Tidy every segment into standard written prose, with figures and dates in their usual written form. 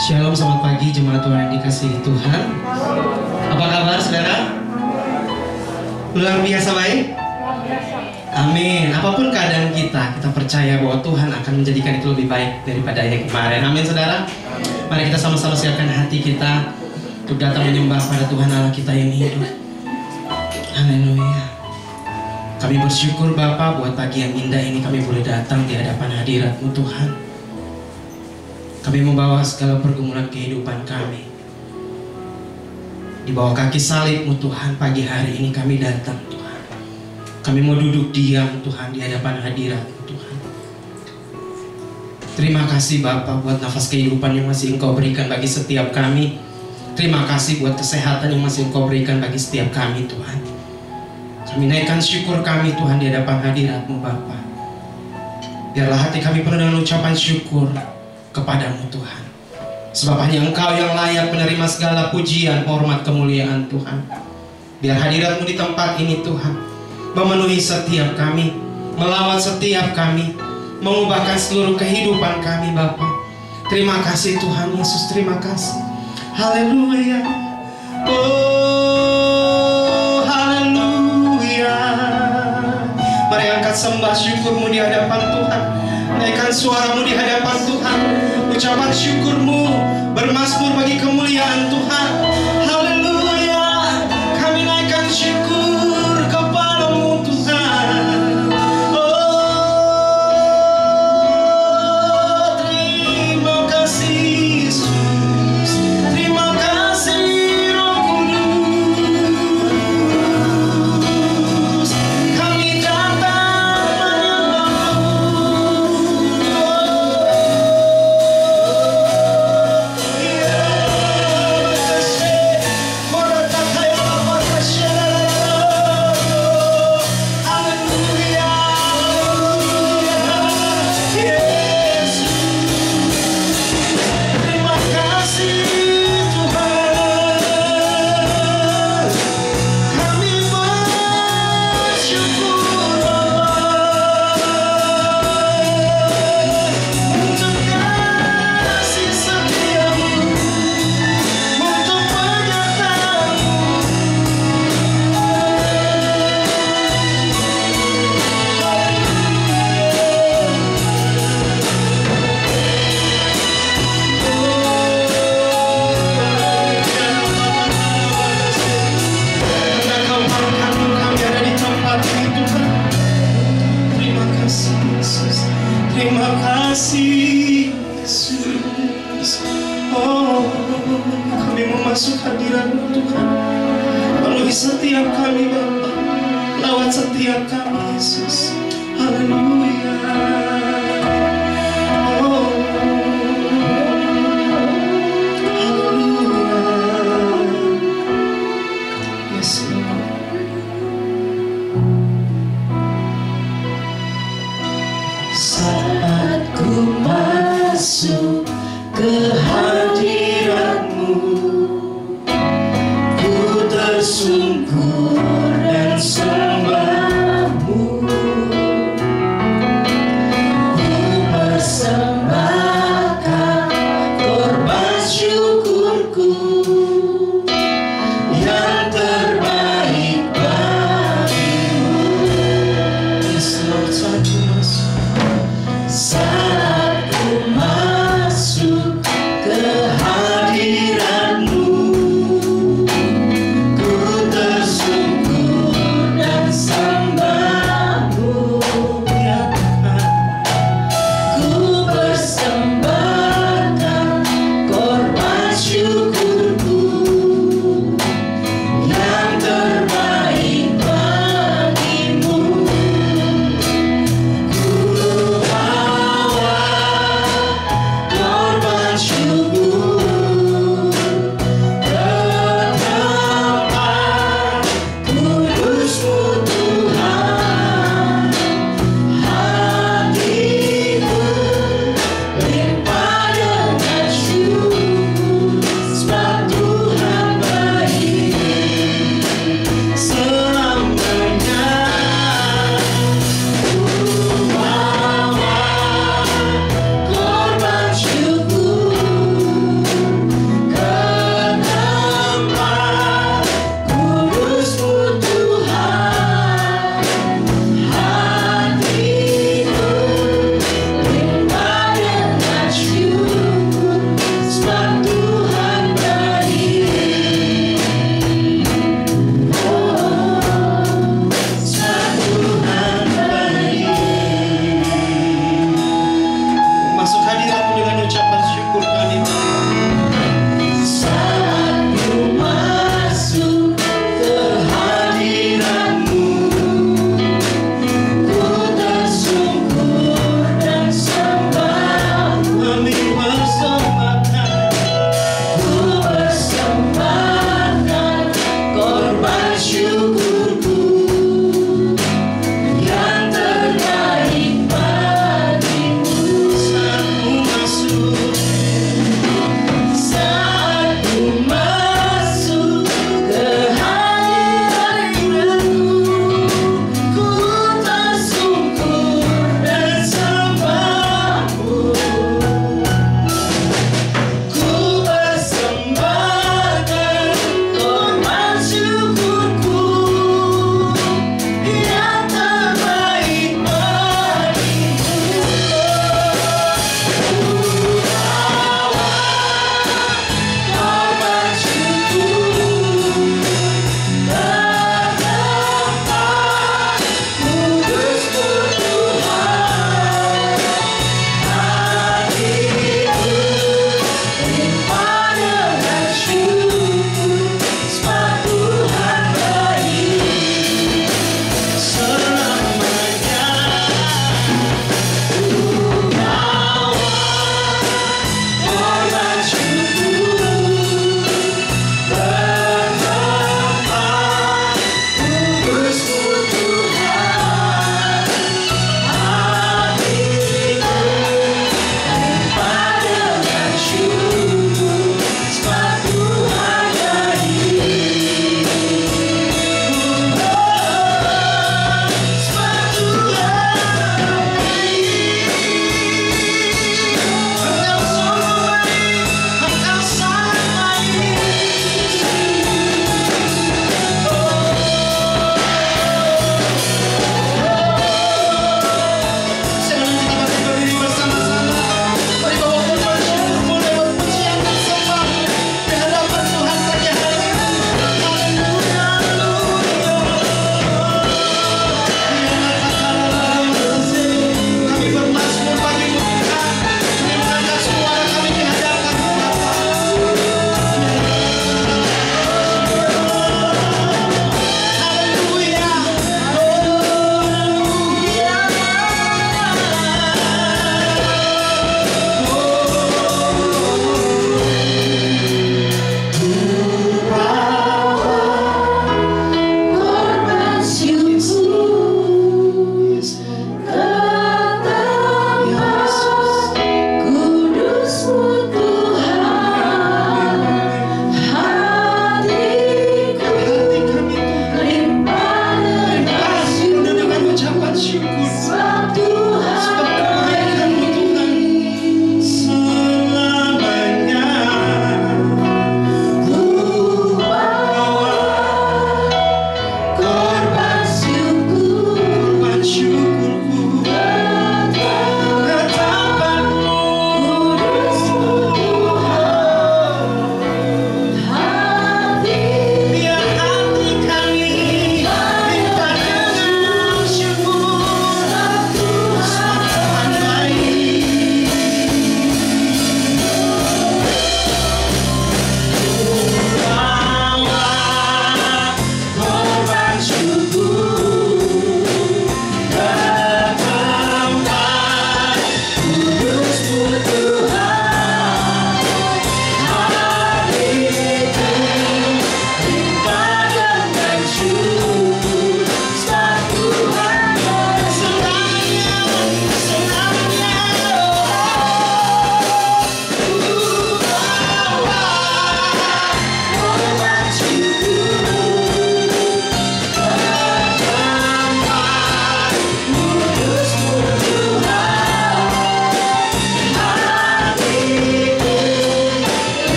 Shalom, selamat pagi jemaat Tuhan yang dikasihi Tuhan. Apa kabar saudara? Luar biasa baik? Amin. Apapun keadaan kita percaya bahwa Tuhan akan menjadikan itu lebih baik daripada yang kemarin. Amin saudara. Mari kita sama-sama siapkan hati kita untuk datang menyembah pada Tuhan Allah kita yang hidup. Haleluya. Kami bersyukur Bapa buat pagi yang indah ini kami boleh datang di hadapan hadirat-Mu Tuhan. Kami membawa segala pergumulan kehidupan kami di bawah kaki salib-Mu Tuhan. Pagi hari ini kami datang Tuhan. Kami mau duduk diam Tuhan di hadapan hadirat-Mu Tuhan. Terima kasih Bapa buat nafas kehidupan yang masih Engkau berikan bagi setiap kami. Terima kasih buat kesehatan yang masih Engkau berikan bagi setiap kami Tuhan. Kami naikkan syukur kami Tuhan di hadapan hadirat-Mu Bapa. Biarlah hati kami penuh dengan ucapan syukur kepada-Mu Tuhan. Sebab hanya Engkau yang layak menerima segala pujian, hormat, kemuliaan Tuhan. Biar hadirat-Mu di tempat ini Tuhan memenuhi setiap kami, melawat setiap kami, mengubahkan seluruh kehidupan kami Bapa. Terima kasih Tuhan Yesus, terima kasih. Haleluya. Oh haleluya. Mari angkat sembah syukur-Mu di hadapan Tuhan. Naikkan suara-Mu di hadapan Tuhan. Ucapan syukur-Mu bermazmur bagi kemuliaan Tuhan. Haleluya. Kami naikkan syukur kepada-Mu Tuhan. Oh terima kasih Yesus. Terima kasih Roh Kudus. Kami datang masuk hadirat-Mu Tuhan. Penuhi setiap kami Bapa. Lawat setiap kami Yesus. Haleluya. Oh haleluya. Yes Lord. Saat ku masuk ke hadirat-Mu, tersungkur dan sembah-Mu. Ku persembahkan korban syukurku yang terbaik bagi-Mu. Yes Lord, saat ku masuk ke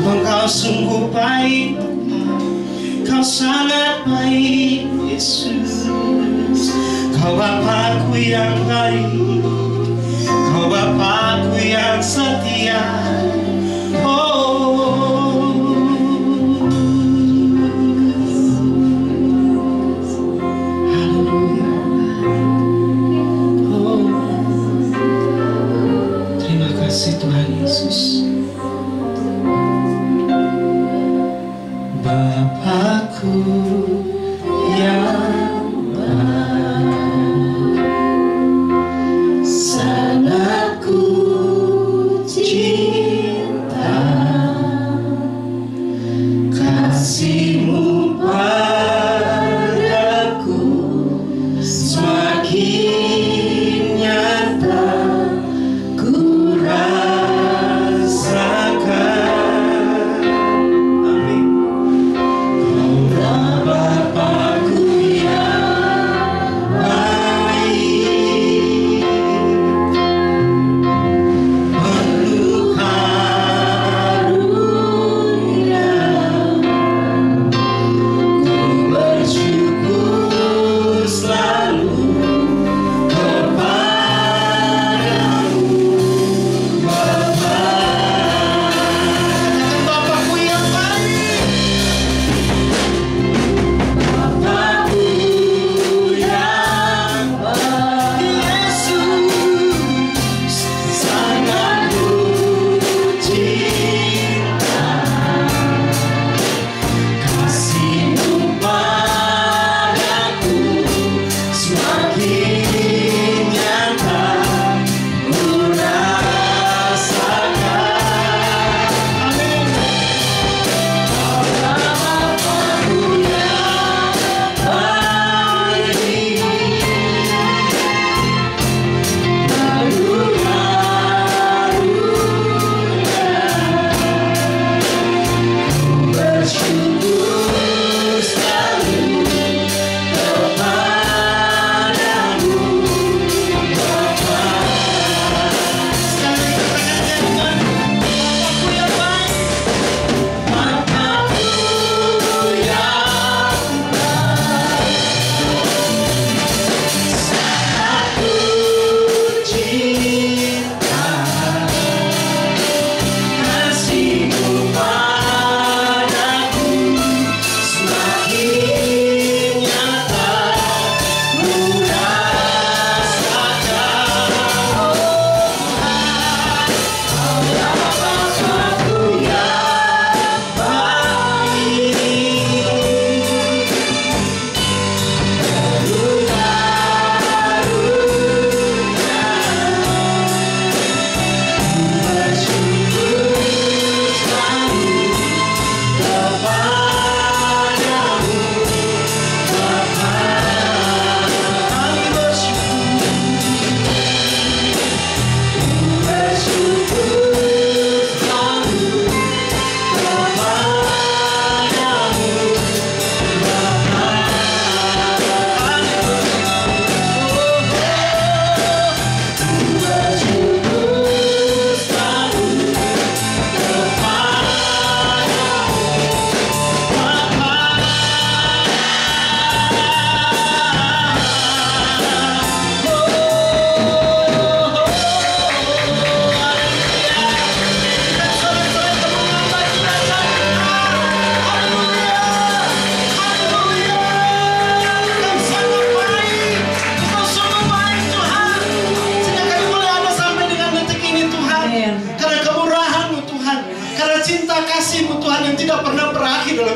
Engkau sungguh baik, Kau sangat baik Yesus. Kau Bapa-Ku yang baik, Kau Bapa-Ku yang setia. Oh, haleluya. Oh, terima kasih Tuhan Yesus. Bapa-Ku yang baik, sangat Ku cinta, kasih-Mu padaku semakin nyata Ku rasakan.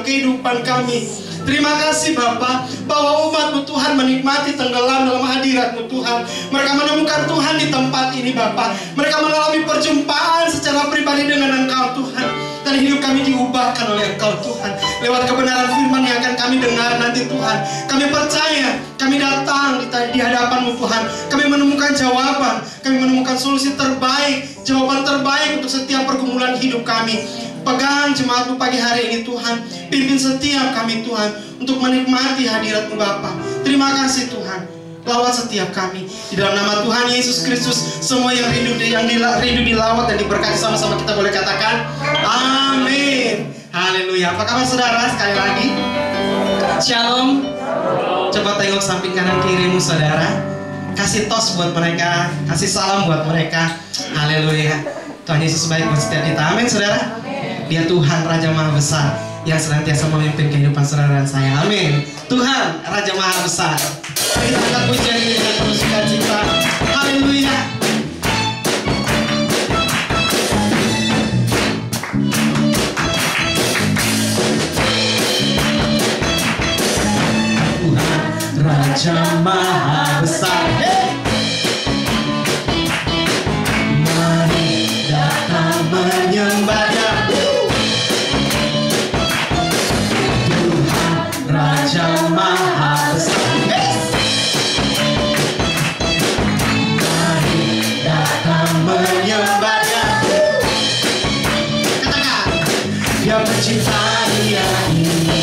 Kehidupan kami. Terima kasih Bapa, bahwa umat-Mu Tuhan menikmati tenggelam dalam hadirat-Mu Tuhan. Mereka menemukan Tuhan di tempat ini Bapa. Mereka mengalami perjumpaan secara pribadi dengan Engkau Tuhan. Dan hidup kami diubahkan oleh Engkau Tuhan. Lewat kebenaran firman yang akan kami dengar nanti Tuhan. Kami percaya, kami datang di hadapan-Mu Tuhan. Kami menemukan jawaban, kami menemukan solusi terbaik, jawaban terbaik untuk setiap pergumulan hidup kami. Pegang jemaat-Mu pagi hari ini Tuhan. Pimpin setiap kami Tuhan untuk menikmati hadirat-Mu Bapa. Terima kasih Tuhan. lawat setiap kami. Di dalam nama Tuhan Yesus Kristus, semua yang rindu dilawat dan diberkati, sama-sama kita boleh katakan amin. Haleluya. Apa kabar saudara? Sekali lagi Shalom. Coba tengok samping kanan kirimu saudara. Kasih tos buat mereka, kasih salam buat mereka. Haleluya. Tuhan Yesus baik buat setiap kita. Amin saudara. Dia Tuhan Raja Maha Besar yang senantiasa memimpin kehidupan saudara dan saya. Amin. Tuhan Raja Maha Besar. Kita angkat pujian ini dengan penuh sukacita. Haleluya. Tuhan Raja Maha Besar. Mari datang menyembahnya. Tuhan Raja Maha Besar. Menyembahnya. Katakan, yang mencipta dunia ini,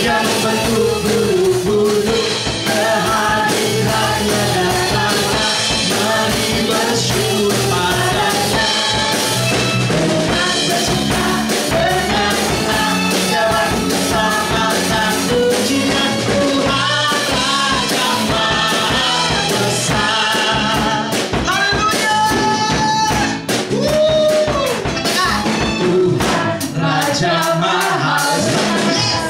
yang membentuk bulu-bulu, kehadirannya datanglah, mari bersyukur padanya. Dengan bersuka, dengan senang, jawab bersamakan pujian Tuhan Raja Maha Besar. Raja Maha Besar.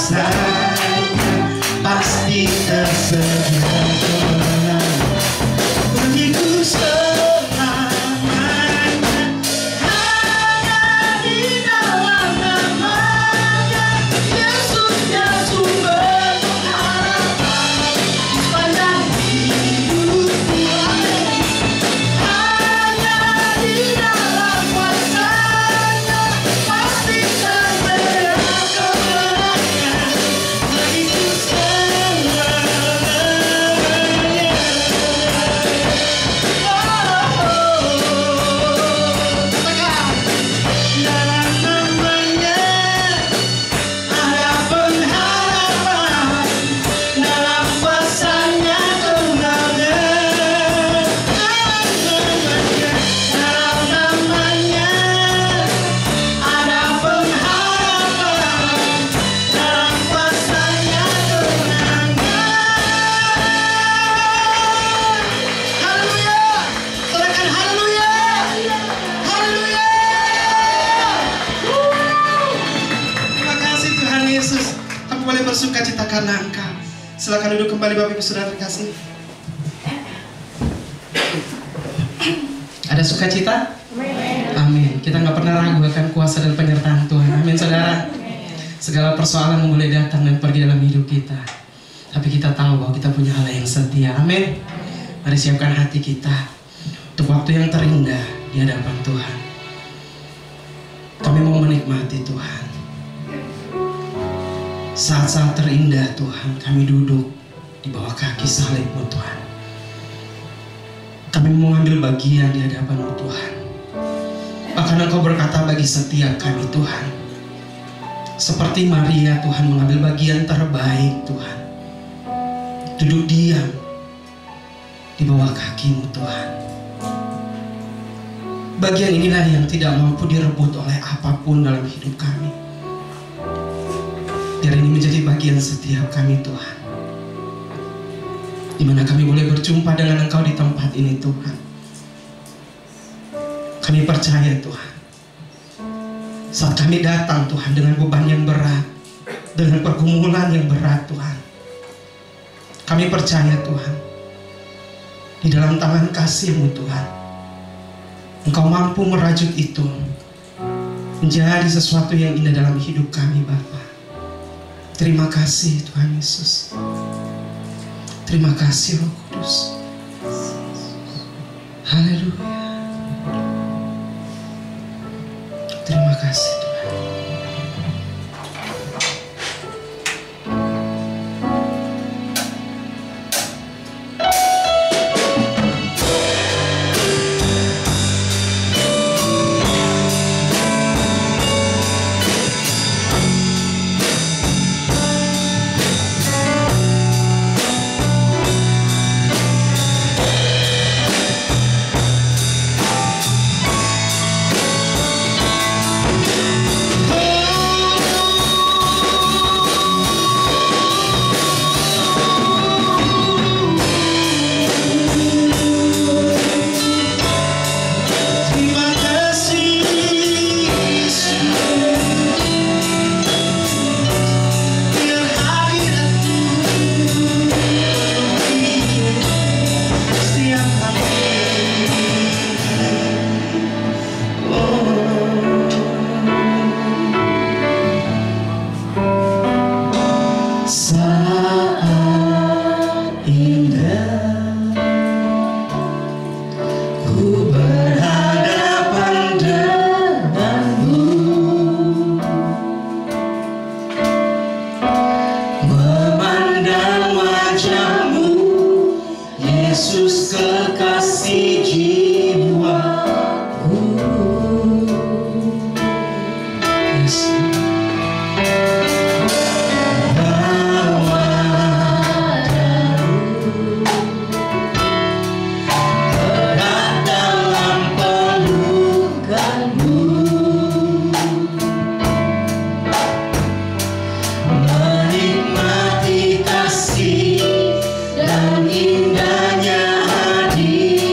kuasanya pasti tersedia kemenangan bagiku selamanya. Hanya di dalam namanya Yesusnya sumber pengharapan sepanjang hidupku. Hanya di dalam kuasanya pasti tersedia kemenangan bagiku selamanya. Dalam namanya ada pengharapan, dalam kuasanya kemenangan. Dalam namanya ada pengharapan, dalam kuasanya kemenangan. Haleluya, katakan haleluya, haleluya. Terima kasih Tuhan Yesus. Aku boleh bersuka cita karena Engkau. Silakan duduk kembali Bapak Ibu Saudara terkasih. Ada sukacita? Amin. Kita nggak pernah ragu akan kuasa dan penyertaan Tuhan. Amin saudara. Segala persoalan boleh datang dan pergi dalam hidup kita, tapi kita tahu bahwa kita punya Allah yang setia. Amin. Mari siapkan hati kita untuk waktu yang terindah di hadapan Tuhan. Kami mau menikmati Tuhan. Saat-saat terindah Tuhan, kami duduk di bawah kaki salib-Mu Tuhan. Kami mau mengambil bagian di hadapan-Mu Tuhan. Bahkan Engkau berkata bagi setiap kami Tuhan, seperti Maria Tuhan mengambil bagian terbaik Tuhan, duduk diam di bawah kaki-Mu Tuhan. Bagian inilah yang tidak mampu direbut oleh apapun dalam hidup kami. Biar ini menjadi bagian setiap kami Tuhan, di mana kami boleh berjumpa dengan Engkau di tempat ini Tuhan. Kami percaya Tuhan, saat kami datang Tuhan dengan beban yang berat, dengan pergumulan yang berat Tuhan, kami percaya Tuhan, di dalam tangan kasih-Mu Tuhan, Engkau mampu merajut itu menjadi sesuatu yang indah dalam hidup kami Bapa. Terima kasih Tuhan Yesus. Terima kasih Roh Kudus. Haleluya. Terima kasih Tuhan. Indahnya hadirat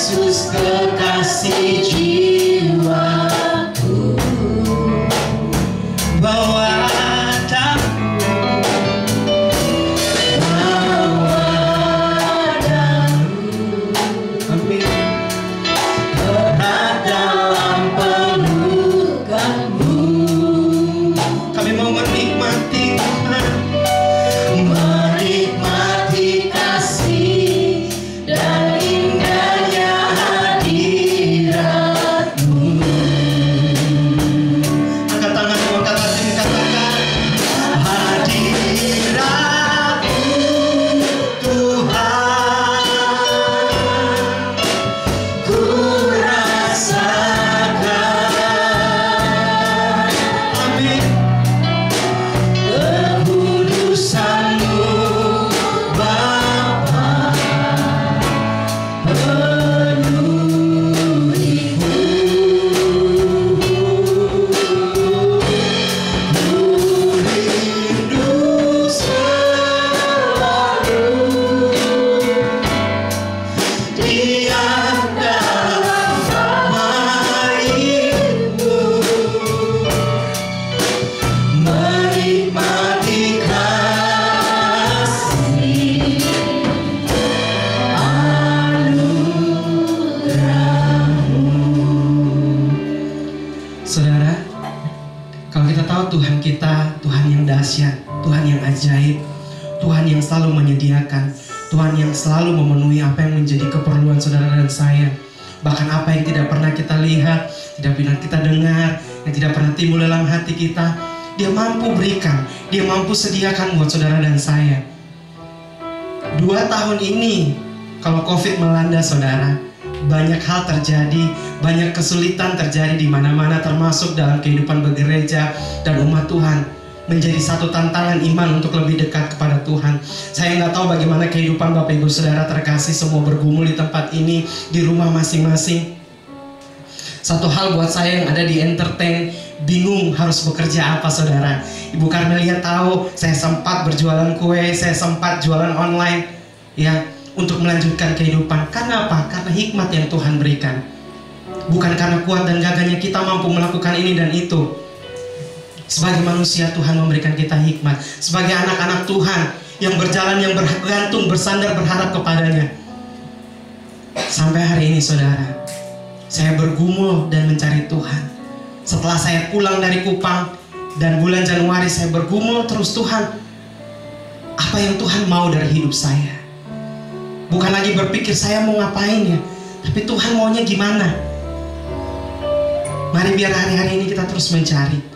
Yesus kekasih jiwaku, bawa Tuhan yang ajaib, Tuhan yang selalu menyediakan, Tuhan yang selalu memenuhi apa yang menjadi keperluan saudara dan saya. Bahkan apa yang tidak pernah kita lihat, tidak pernah kita dengar, yang tidak pernah timbul dalam hati kita, Dia mampu berikan, Dia mampu sediakan buat saudara dan saya. 2 tahun ini, kalau COVID melanda saudara, banyak hal terjadi, banyak kesulitan terjadi di mana-mana, termasuk dalam kehidupan bergereja dan umat Tuhan. Menjadi satu tantangan iman untuk lebih dekat kepada Tuhan. Saya nggak tahu bagaimana kehidupan Bapak Ibu Saudara terkasih semua bergumul di tempat ini, di rumah masing-masing. Satu hal buat saya yang ada di entertain, bingung harus bekerja apa saudara. Ibu Karmelia tahu saya sempat berjualan kue, saya sempat jualan online, ya, untuk melanjutkan kehidupan. Karena apa? Karena hikmat yang Tuhan berikan. Bukan karena kuat dan gagahnya kita mampu melakukan ini dan itu. Sebagai manusia Tuhan memberikan kita hikmat. Sebagai anak-anak Tuhan yang berjalan, yang bergantung, bersandar, berharap kepadanya. Sampai hari ini saudara, saya bergumul dan mencari Tuhan. Setelah saya pulang dari Kupang dan bulan Januari, saya bergumul terus, Tuhan, apa yang Tuhan mau dari hidup saya? Bukan lagi berpikir saya mau ngapain ya, tapi Tuhan maunya gimana? Mari biar hari-hari ini kita terus mencari.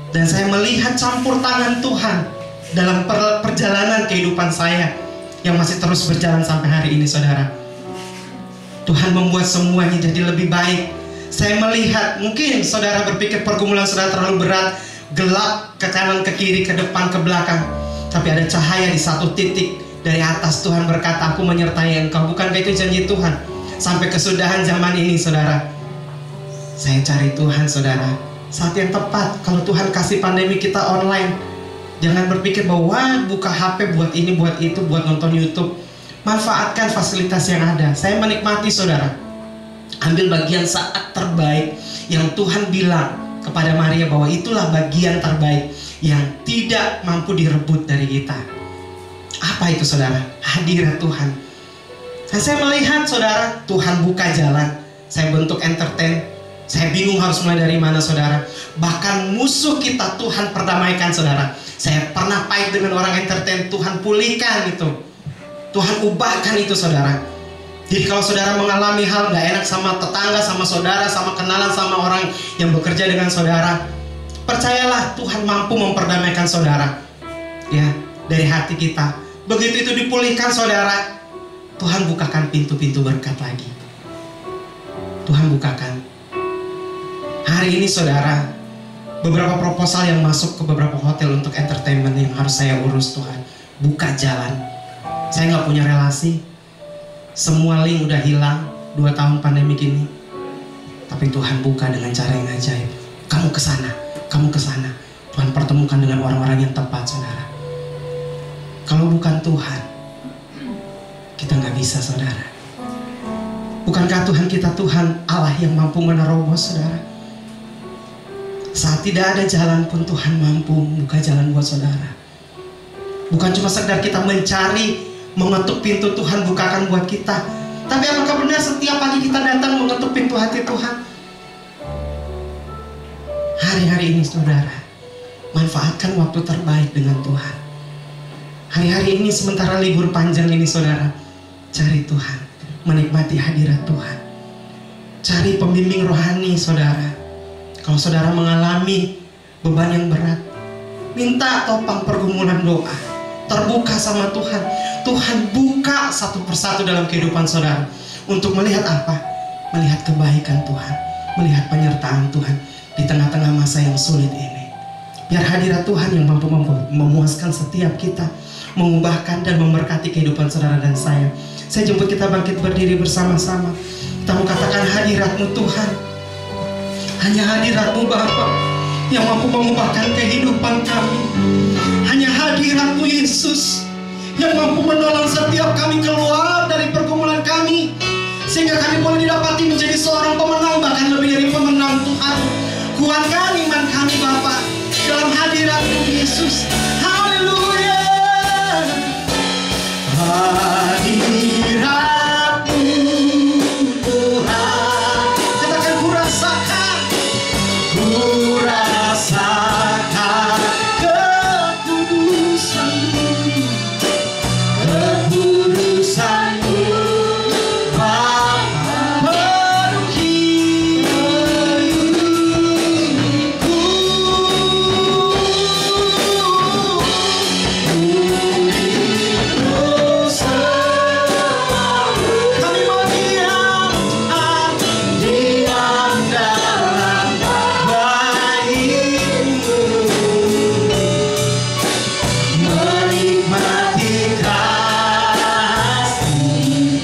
Dan saya melihat campur tangan Tuhan dalam perjalanan kehidupan saya yang masih terus berjalan sampai hari ini saudara. Tuhan membuat semuanya jadi lebih baik. Saya melihat, mungkin saudara berpikir pergumulan saudara terlalu berat, gelap ke kanan, ke kiri, ke depan, ke belakang. Tapi ada cahaya di satu titik. Dari atas Tuhan berkata, aku menyertai engkau. Bukankah itu janji Tuhan? Sampai kesudahan zaman ini saudara, saya cari Tuhan saudara. Saat yang tepat, kalau Tuhan kasih pandemi kita online, jangan berpikir bahwa wah, buka HP buat ini, buat itu, buat nonton YouTube. Manfaatkan fasilitas yang ada. Saya menikmati saudara. Ambil bagian saat terbaik yang Tuhan bilang kepada Maria bahwa itulah bagian terbaik yang tidak mampu direbut dari kita. Apa itu saudara? Hadirat Tuhan. Dan saya melihat saudara, Tuhan buka jalan. Saya bentuk entertain. Saya bingung harus mulai dari mana saudara. Bahkan musuh kita Tuhan perdamaikan saudara. Saya pernah pahit dengan orang entertain, Tuhan pulihkan itu. Tuhan ubahkan itu saudara. Jadi kalau saudara mengalami hal gak enak sama tetangga, sama saudara, sama kenalan, sama orang yang bekerja dengan saudara, percayalah Tuhan mampu memperdamaikan saudara. Ya, dari hati kita. Begitu itu dipulihkan saudara, Tuhan bukakan pintu-pintu berkat lagi. Tuhan bukakan. Hari ini saudara, beberapa proposal yang masuk ke beberapa hotel untuk entertainment yang harus saya urus Tuhan. Buka jalan. Saya nggak punya relasi. Semua link udah hilang 2 tahun pandemi ini. Tapi Tuhan buka dengan cara yang ajaib. Kamu kesana, kamu kesana. Tuhan pertemukan dengan orang-orang yang tepat saudara. Kalau bukan Tuhan, kita nggak bisa saudara. Bukankah Tuhan kita Tuhan Allah yang mampu menerobos, saudara? Saat tidak ada jalan pun Tuhan mampu membuka jalan buat saudara. Bukan cuma sekedar kita mencari, mengetuk pintu Tuhan bukakan buat kita, tapi apakah benar setiap pagi kita datang mengetuk pintu hati Tuhan? Hari-hari ini saudara, manfaatkan waktu terbaik dengan Tuhan. Hari-hari ini sementara libur panjang ini saudara, cari Tuhan, menikmati hadirat Tuhan. Cari pembimbing rohani saudara. Kalau saudara mengalami beban yang berat, minta topang pergumulan doa. Terbuka sama Tuhan. Tuhan buka satu persatu dalam kehidupan saudara. Untuk melihat apa? Melihat kebaikan Tuhan. Melihat penyertaan Tuhan di tengah-tengah masa yang sulit ini. Biar hadirat Tuhan yang mampu memuaskan setiap kita, mengubahkan dan memberkati kehidupan saudara dan saya. Saya jemput kita bangkit berdiri bersama-sama. Kita mau katakan hadirat-Mu Tuhan. Hanya hadirat-Mu Bapa yang mampu mengubahkan kehidupan kami. Hanya hadirat-Mu Yesus yang mampu menolong setiap kami keluar dari pergumulan kami, sehingga kami boleh didapati menjadi seorang pemenang, bahkan lebih dari pemenang Tuhan. Kuatkan iman kami Bapa dalam hadirat-Mu Yesus. Haleluya. Hadirat-Mu Tuhan. Katakan ku rasakan kekudusan-Mu, Bapa, penuhi hidupku. Kami mau diam dalam baik-Mu, menikmati kasih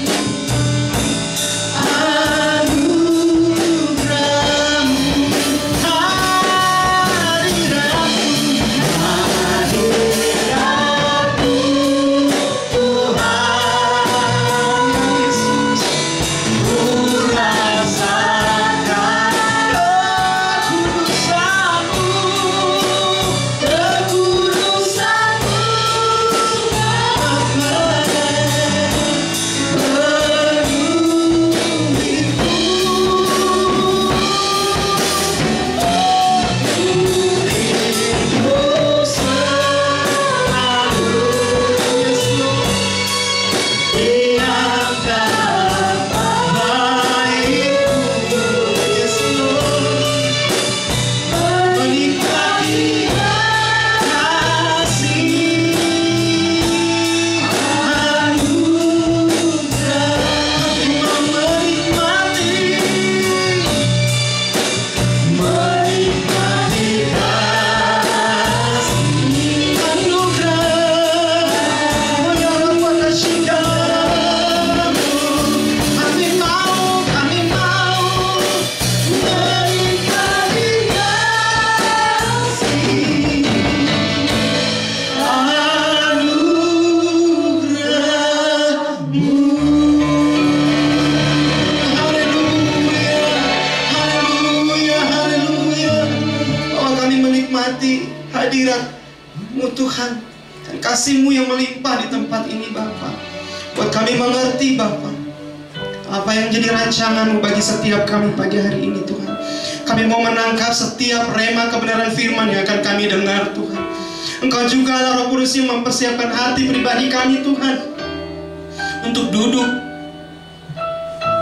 anugerah-Mu, hadirat-Mu Tuhan Yesus. Ku rasakan kekudusan-Mu, hadirat-Mu Tuhan dan kasih-Mu yang melimpah di tempat ini Bapa. Buat kami mengerti Bapa apa yang jadi rancangan-Mu bagi setiap kami pagi hari ini Tuhan. Kami mau menangkap setiap rema kebenaran firman yang akan kami dengar Tuhan. Engkau juga Roh Kudus yang mempersiapkan hati pribadi kami Tuhan untuk duduk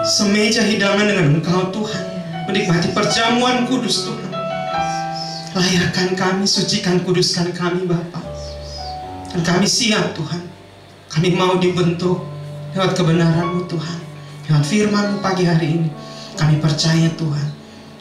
semeja hidangan dengan Engkau Tuhan, menikmati perjamuan kudus Tuhan. Layakkan kami, sucikan, kuduskan kami Bapa. Dan kami siap Tuhan. Kami mau dibentuk lewat kebenaran-Mu Tuhan, lewat firman-Mu pagi hari ini. Kami percaya Tuhan,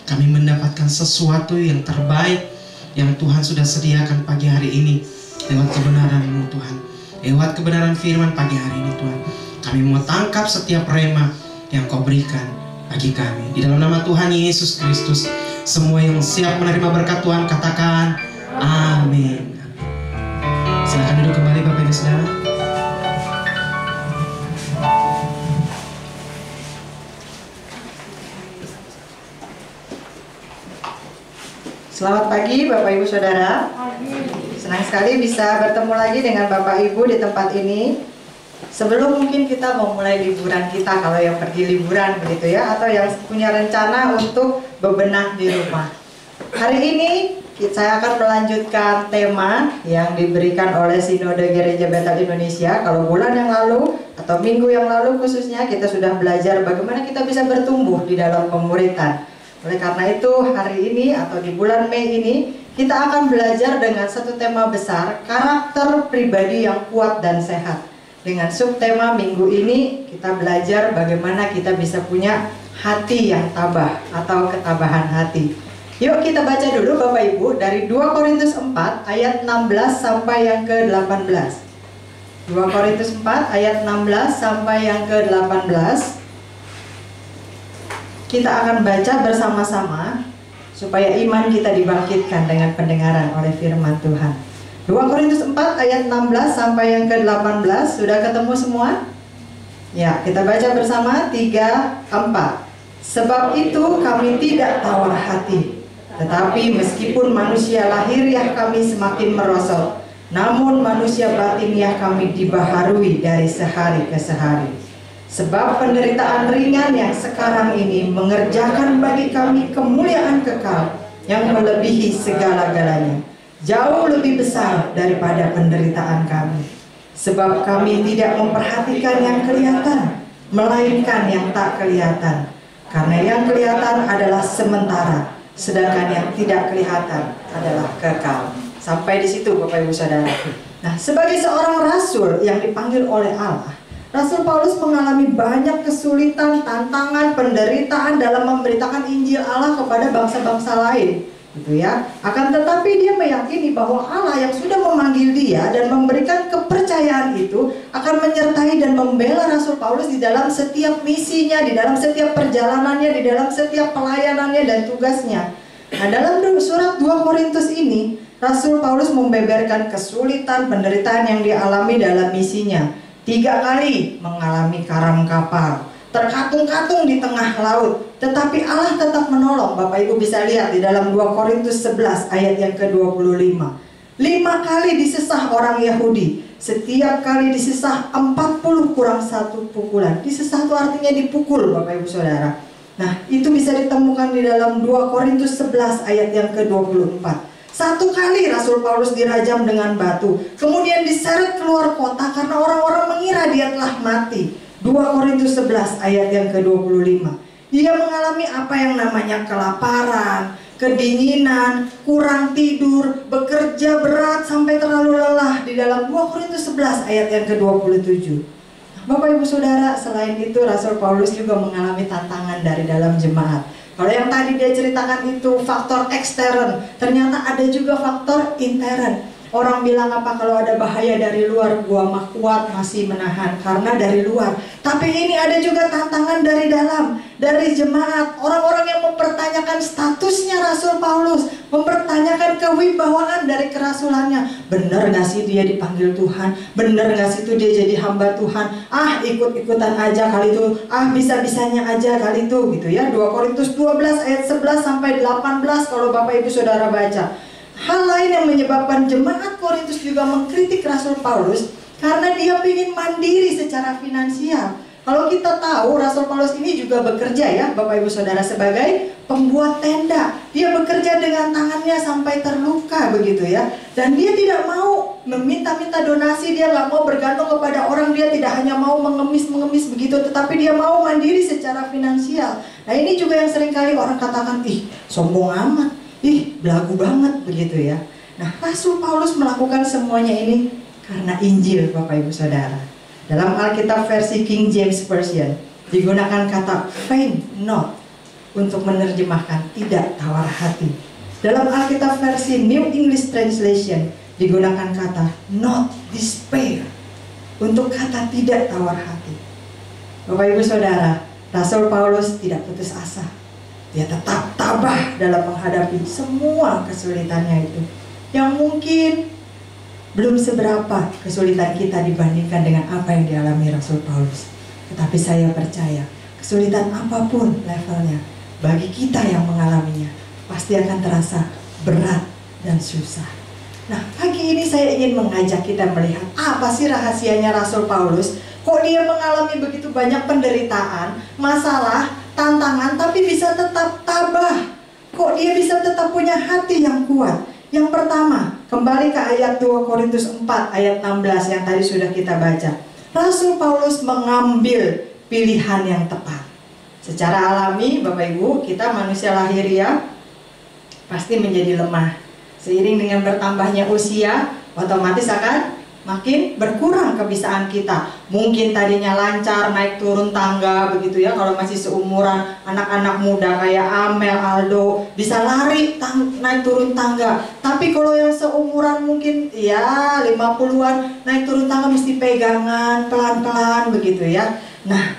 kami mendapatkan sesuatu yang terbaik yang Tuhan sudah sediakan pagi hari ini lewat kebenaran-Mu Tuhan, lewat kebenaran firman pagi hari ini Tuhan. Kami mau tangkap setiap rema yang Kau berikan bagi kami. Di dalam nama Tuhan Yesus Kristus, semua yang siap menerima berkat Tuhan katakan amin. Silakan duduk kembali Bapak Ibu Saudara. Selamat pagi Bapak Ibu Saudara. Senang sekali bisa bertemu lagi dengan Bapak Ibu di tempat ini. Sebelum mungkin kita mau mulai liburan kita, kalau yang pergi liburan begitu ya, atau yang punya rencana untuk bebenah di rumah. Hari ini saya akan melanjutkan tema yang diberikan oleh Sinode Gereja Bethel Indonesia. Kalau bulan yang lalu atau minggu yang lalu khususnya kita sudah belajar bagaimana kita bisa bertumbuh di dalam pemuritan. Oleh karena itu hari ini atau di bulan Mei ini kita akan belajar dengan satu tema besar, karakter pribadi yang kuat dan sehat. Dengan subtema minggu ini kita belajar bagaimana kita bisa punya hati yang tabah atau ketabahan hati. Yuk kita baca dulu Bapak Ibu dari 2 Korintus 4 ayat 16 sampai yang ke-18. 2 Korintus 4 ayat 16 sampai yang ke-18. Kita akan baca bersama-sama supaya iman kita dibangkitkan dengan pendengaran oleh firman Tuhan. 2 Korintus 4 ayat 16 sampai yang ke-18. Sudah ketemu semua? Ya, kita baca bersama 3, 4. Sebab itu kami tidak tawar hati, tetapi meskipun manusia lahiriah kami semakin merosot, namun manusia batiniah kami dibaharui dari sehari ke sehari. Sebab penderitaan ringan yang sekarang ini mengerjakan bagi kami kemuliaan kekal yang melebihi segala-galanya, jauh lebih besar daripada penderitaan kami. Sebab kami tidak memperhatikan yang kelihatan, melainkan yang tak kelihatan. Karena yang kelihatan adalah sementara, sedangkan yang tidak kelihatan adalah kekal. Sampai di situ Bapak Ibu Saudara. Nah, sebagai seorang rasul yang dipanggil oleh Allah, Rasul Paulus mengalami banyak kesulitan, tantangan, penderitaan dalam memberitakan Injil Allah kepada bangsa-bangsa lain, gitu ya. Akan tetapi dia meyakini bahwa Allah yang sudah memanggil dia dan memberikan kepercayaan itu akan menyertai dan membela Rasul Paulus di dalam setiap misinya, di dalam setiap perjalanannya, di dalam setiap pelayanannya dan tugasnya. Nah, dalam surat 2 Korintus ini, Rasul Paulus membeberkan kesulitan, penderitaan yang dialami dalam misinya. 3 kali mengalami karam kapal, terkatung-katung di tengah laut, tetapi Allah tetap menolong. Bapak Ibu bisa lihat di dalam 2 Korintus 11 ayat yang ke-25. 5 kali disesah orang Yahudi, setiap kali disesah 40 kurang 1 pukulan. Disesah itu artinya dipukul Bapak Ibu Saudara. Nah, itu bisa ditemukan di dalam 2 Korintus 11 ayat yang ke-24. 1 kali Rasul Paulus dirajam dengan batu, kemudian diseret keluar kota karena orang-orang mengira dia telah mati. 2 Korintus 11 ayat yang ke-25. Dia mengalami apa yang namanya kelaparan, kedinginan, kurang tidur, bekerja berat sampai terlalu lelah di dalam 2 Korintus 11 ayat yang ke-27. Bapak Ibu Saudara, selain itu Rasul Paulus juga mengalami tantangan dari dalam jemaat. Kalau yang tadi dia ceritakan itu faktor ekstern, ternyata ada juga faktor intern. Orang bilang apa, kalau ada bahaya dari luar, gua mah kuat masih menahan karena dari luar. Tapi ini ada juga tantangan dari dalam, dari jemaat. Orang-orang yang mempertanyakan statusnya Rasul Paulus, mempertanyakan kewibawaan dari kerasulannya. Bener gak sih dia dipanggil Tuhan? Bener gak sih itu dia jadi hamba Tuhan? Ah, ikut-ikutan aja kali itu. Ah, bisa-bisanya aja kali itu, gitu ya. 2 Korintus 12 ayat 11 sampai 18 kalau Bapak Ibu Saudara baca. Hal lain yang menyebabkan jemaat Korintus juga mengkritik Rasul Paulus karena dia ingin mandiri secara finansial. Kalau kita tahu Rasul Paulus ini juga bekerja ya Bapak Ibu Saudara sebagai pembuat tenda. Dia bekerja dengan tangannya sampai terluka begitu ya. Dan dia tidak mau meminta-minta donasi, dia nggak mau bergantung kepada orang, dia tidak hanya mau mengemis-mengemis begitu, tetapi dia mau mandiri secara finansial. Nah, ini juga yang seringkali orang katakan, ih sombong amat. Ih, belagu banget begitu ya. Nah, Rasul Paulus melakukan semuanya ini karena Injil Bapak Ibu Saudara. Dalam Alkitab versi King James Version digunakan kata faint not untuk menerjemahkan tidak tawar hati. Dalam Alkitab versi New English Translation digunakan kata not despair untuk kata tidak tawar hati. Bapak Ibu Saudara, Rasul Paulus tidak putus asa. Dia tetap tabah dalam menghadapi semua kesulitannya itu, yang mungkin belum seberapa kesulitan kita dibandingkan dengan apa yang dialami Rasul Paulus. Tetapi saya percaya kesulitan apapun levelnya, bagi kita yang mengalaminya pasti akan terasa berat dan susah. Nah, pagi ini saya ingin mengajak kita melihat apa sih rahasianya Rasul Paulus. Kok dia mengalami begitu banyak penderitaan, masalah, tantangan, tapi bisa tetap tabah. Kok dia bisa tetap punya hati yang kuat? Yang pertama, kembali ke ayat 2 Korintus 4 ayat 16 yang tadi sudah kita baca. Rasul Paulus mengambil pilihan yang tepat. Secara alami, Bapak Ibu, kita manusia lahiriah pasti menjadi lemah. Seiring dengan bertambahnya usia, otomatis akan makin berkurang kebiasaan kita. Mungkin tadinya lancar naik turun tangga begitu ya, kalau masih seumuran anak-anak muda kayak Amel, Aldo bisa lari naik turun tangga. Tapi kalau yang seumuran mungkin ya 50-an naik turun tangga mesti pegangan pelan-pelan begitu ya. Nah,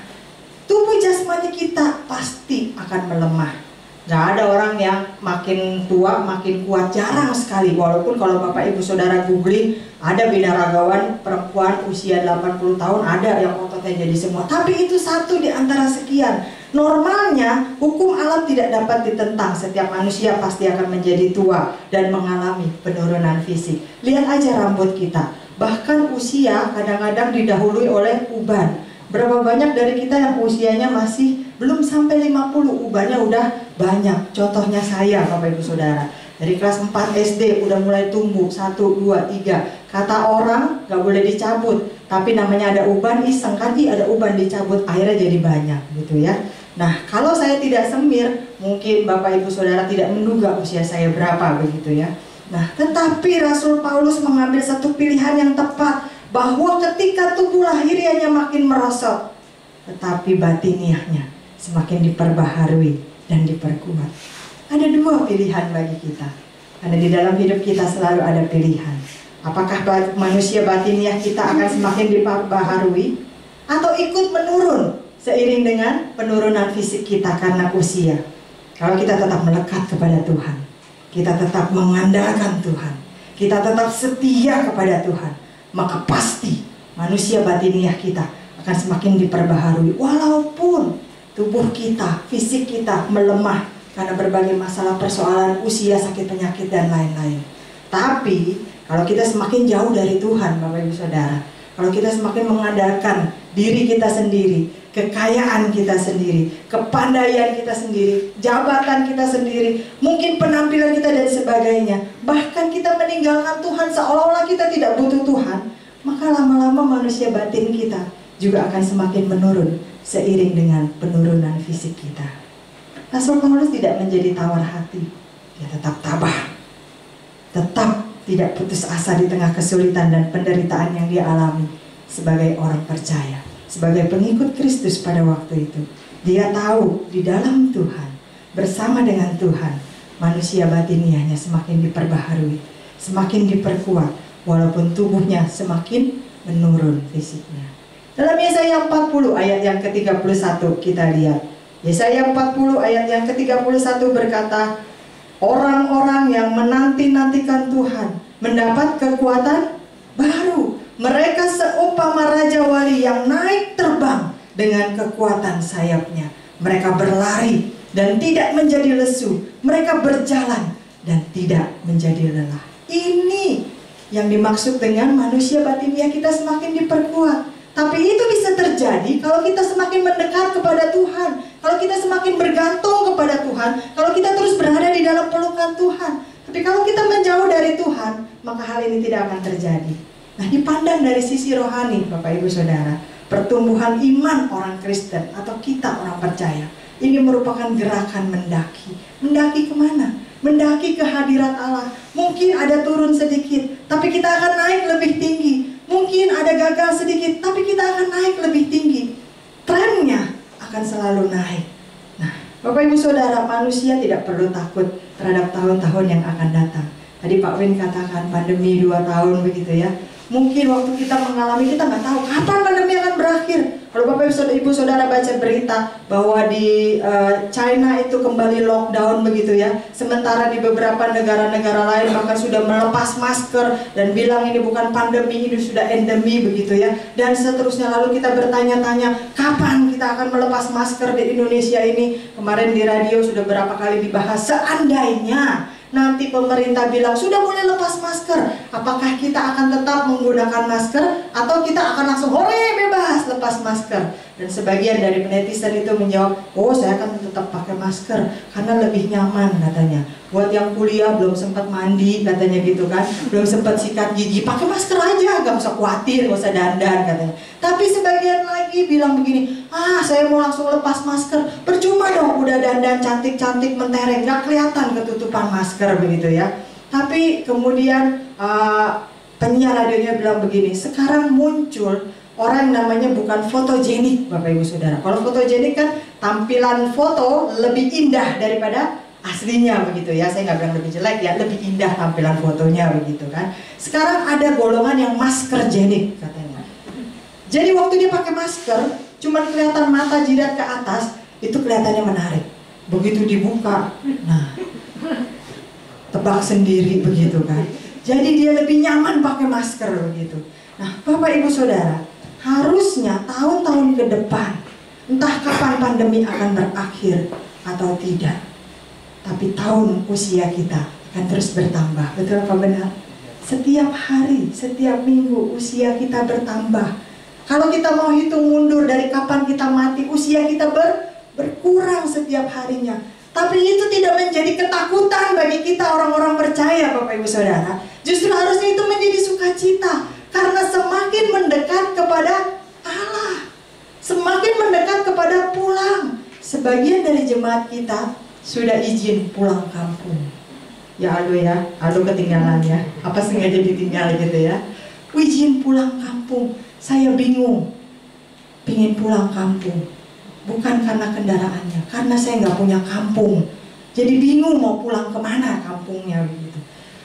tubuh jasmani kita pasti akan melemah. Gak ada orang yang makin tua makin kuat, jarang sekali. Walaupun kalau Bapak Ibu Saudara googling, ada binaragawan perempuan usia 80 tahun ada yang ototnya jadi semua. Tapi itu satu di antara sekian. Normalnya hukum alam tidak dapat ditentang. Setiap manusia pasti akan menjadi tua dan mengalami penurunan fisik. Lihat aja rambut kita. Bahkan usia kadang-kadang didahului oleh uban. Berapa banyak dari kita yang usianya masih belum sampai 50, ubannya udah banyak. Contohnya saya, Bapak Ibu Saudara, dari kelas 4 SD udah mulai tumbuh 1, 2, 3. Kata orang gak boleh dicabut, tapi namanya ada uban, iseng kan, ada uban dicabut, akhirnya jadi banyak gitu ya. Nah, kalau saya tidak semir, mungkin Bapak Ibu Saudara tidak menduga usia saya berapa begitu ya. Nah, tetapi Rasul Paulus mengambil satu pilihan yang tepat, bahwa ketika tubuh lahiriahnya makin merosot, tetapi batiniahnya semakin diperbaharui dan diperkuat. Ada dua pilihan bagi kita, karena di dalam hidup kita selalu ada pilihan. Apakah manusia batiniah kita akan semakin diperbaharui atau ikut menurun seiring dengan penurunan fisik kita karena usia? Kalau kita tetap melekat kepada Tuhan, kita tetap mengandalkan Tuhan, kita tetap setia kepada Tuhan, maka pasti manusia batiniah kita akan semakin diperbaharui. Walaupun tubuh kita, fisik kita melemah karena berbagai masalah, persoalan usia, sakit penyakit dan lain-lain. Tapi kalau kita semakin jauh dari Tuhan, Bapak Ibu Saudara, kalau kita semakin mengandalkan diri kita sendiri, kekayaan kita sendiri, kepandaian kita sendiri, jabatan kita sendiri, mungkin penampilan kita dan sebagainya, bahkan kita meninggalkan Tuhan seolah-olah kita tidak butuh Tuhan, maka lama-lama manusia batin kita juga akan semakin menurun seiring dengan penurunan fisik kita. Rasul Paulus tidak menjadi tawar hati, dia tetap tabah, tetap tidak putus asa di tengah kesulitan dan penderitaan yang dia alami sebagai orang percaya, sebagai pengikut Kristus pada waktu itu. Dia tahu di dalam Tuhan, bersama dengan Tuhan, manusia batiniahnya semakin diperbaharui, semakin diperkuat, walaupun tubuhnya semakin menurun fisiknya. Dalam Yesaya 40 ayat yang ke-31 kita lihat. Yesaya 40 ayat yang ke-31 berkata, orang-orang yang menanti-nantikan Tuhan mendapat kekuatan baru. Mereka seumpama raja wali yang naik terbang dengan kekuatan sayapnya. Mereka berlari dan tidak menjadi lesu. Mereka berjalan dan tidak menjadi lelah. Ini yang dimaksud dengan manusia batiniah kita semakin diperkuat. Tapi itu bisa terjadi kalau kita semakin mendekat kepada Tuhan, kalau kita semakin bergantung kepada Tuhan, kalau kita terus berada di dalam pelukan Tuhan. Tapi kalau kita menjauh dari Tuhan, maka hal ini tidak akan terjadi. Nah, dipandang dari sisi rohani, Bapak Ibu Saudara, pertumbuhan iman orang Kristen atau kita orang percaya, ini merupakan gerakan mendaki. Mendaki kemana? Mendaki ke hadirat Allah. Mungkin ada turun sedikit, tapi kita akan naik lebih tinggi. Mungkin ada gagal sedikit, tapi kita akan naik lebih tinggi. Trennya akan selalu naik. Nah, Bapak Ibu Saudara, manusia tidak perlu takut terhadap tahun-tahun yang akan datang. Tadi Pak Win katakan pandemi 2 tahun begitu ya. Mungkin waktu kita mengalami, kita nggak tahu kapan pandemi akan berakhir. Kalau Bapak Ibu Saudara baca berita bahwa di China itu kembali lockdown begitu ya. Sementara di beberapa negara-negara lain bahkan sudah melepas masker dan bilang ini bukan pandemi, ini sudah endemi begitu ya. Dan seterusnya, lalu kita bertanya-tanya kapan kita akan melepas masker di Indonesia ini. Kemarin di radio sudah berapa kali dibahas, seandainya nanti pemerintah bilang sudah boleh lepas masker, apakah kita akan tetap menggunakan masker atau kita akan langsung hore bebas lepas masker? Dan sebagian dari netizen itu menjawab, oh saya akan tetap pakai masker karena lebih nyaman katanya. Buat yang kuliah belum sempat mandi katanya gitu kan, belum sempat sikat gigi, pakai masker aja, gak usah khawatir, gak usah dandan katanya. Tapi sebagian lagi bilang begini, saya mau langsung lepas masker, percuma dong udah dandan cantik-cantik mentereng, gak kelihatan ketutupan masker begitu ya. Tapi kemudian penyiar radionya bilang begini, sekarang muncul orang namanya bukan fotogenik Bapak Ibu Saudara. Kalau fotogenik kan tampilan foto lebih indah daripada aslinya begitu ya. Saya nggak bilang lebih jelek ya, lebih indah tampilan fotonya begitu kan. Sekarang ada golongan yang maskergenik katanya. Jadi waktu dia pakai masker, cuman kelihatan mata jidat ke atas, itu kelihatannya menarik. Begitu dibuka, nah tebak sendiri begitu kan. Jadi dia lebih nyaman pakai masker begitu. Nah Bapak Ibu Saudara, harusnya tahun-tahun ke depan, entah kapan pandemi akan berakhir atau tidak, tapi tahun usia kita akan terus bertambah. Betul apa benar? Setiap hari, setiap minggu usia kita bertambah. Kalau kita mau hitung mundur dari kapan kita mati, usia kita berkurang setiap harinya. Tapi itu tidak menjadi ketakutan bagi kita orang-orang percaya Bapak Ibu Saudara. Justru harusnya itu menjadi sukacita. Karena semakin mendekat kepada Allah, semakin mendekat kepada pulang. Sebagian dari jemaat kita sudah izin pulang kampung. Ya Aldo ya, Aldo ketinggalan ya. Apa sengaja ditinggal gitu ya. Izin pulang kampung. Saya bingung, pingin pulang kampung. Bukan karena kendaraannya, karena saya nggak punya kampung. Jadi bingung mau pulang kemana kampungnya begitu.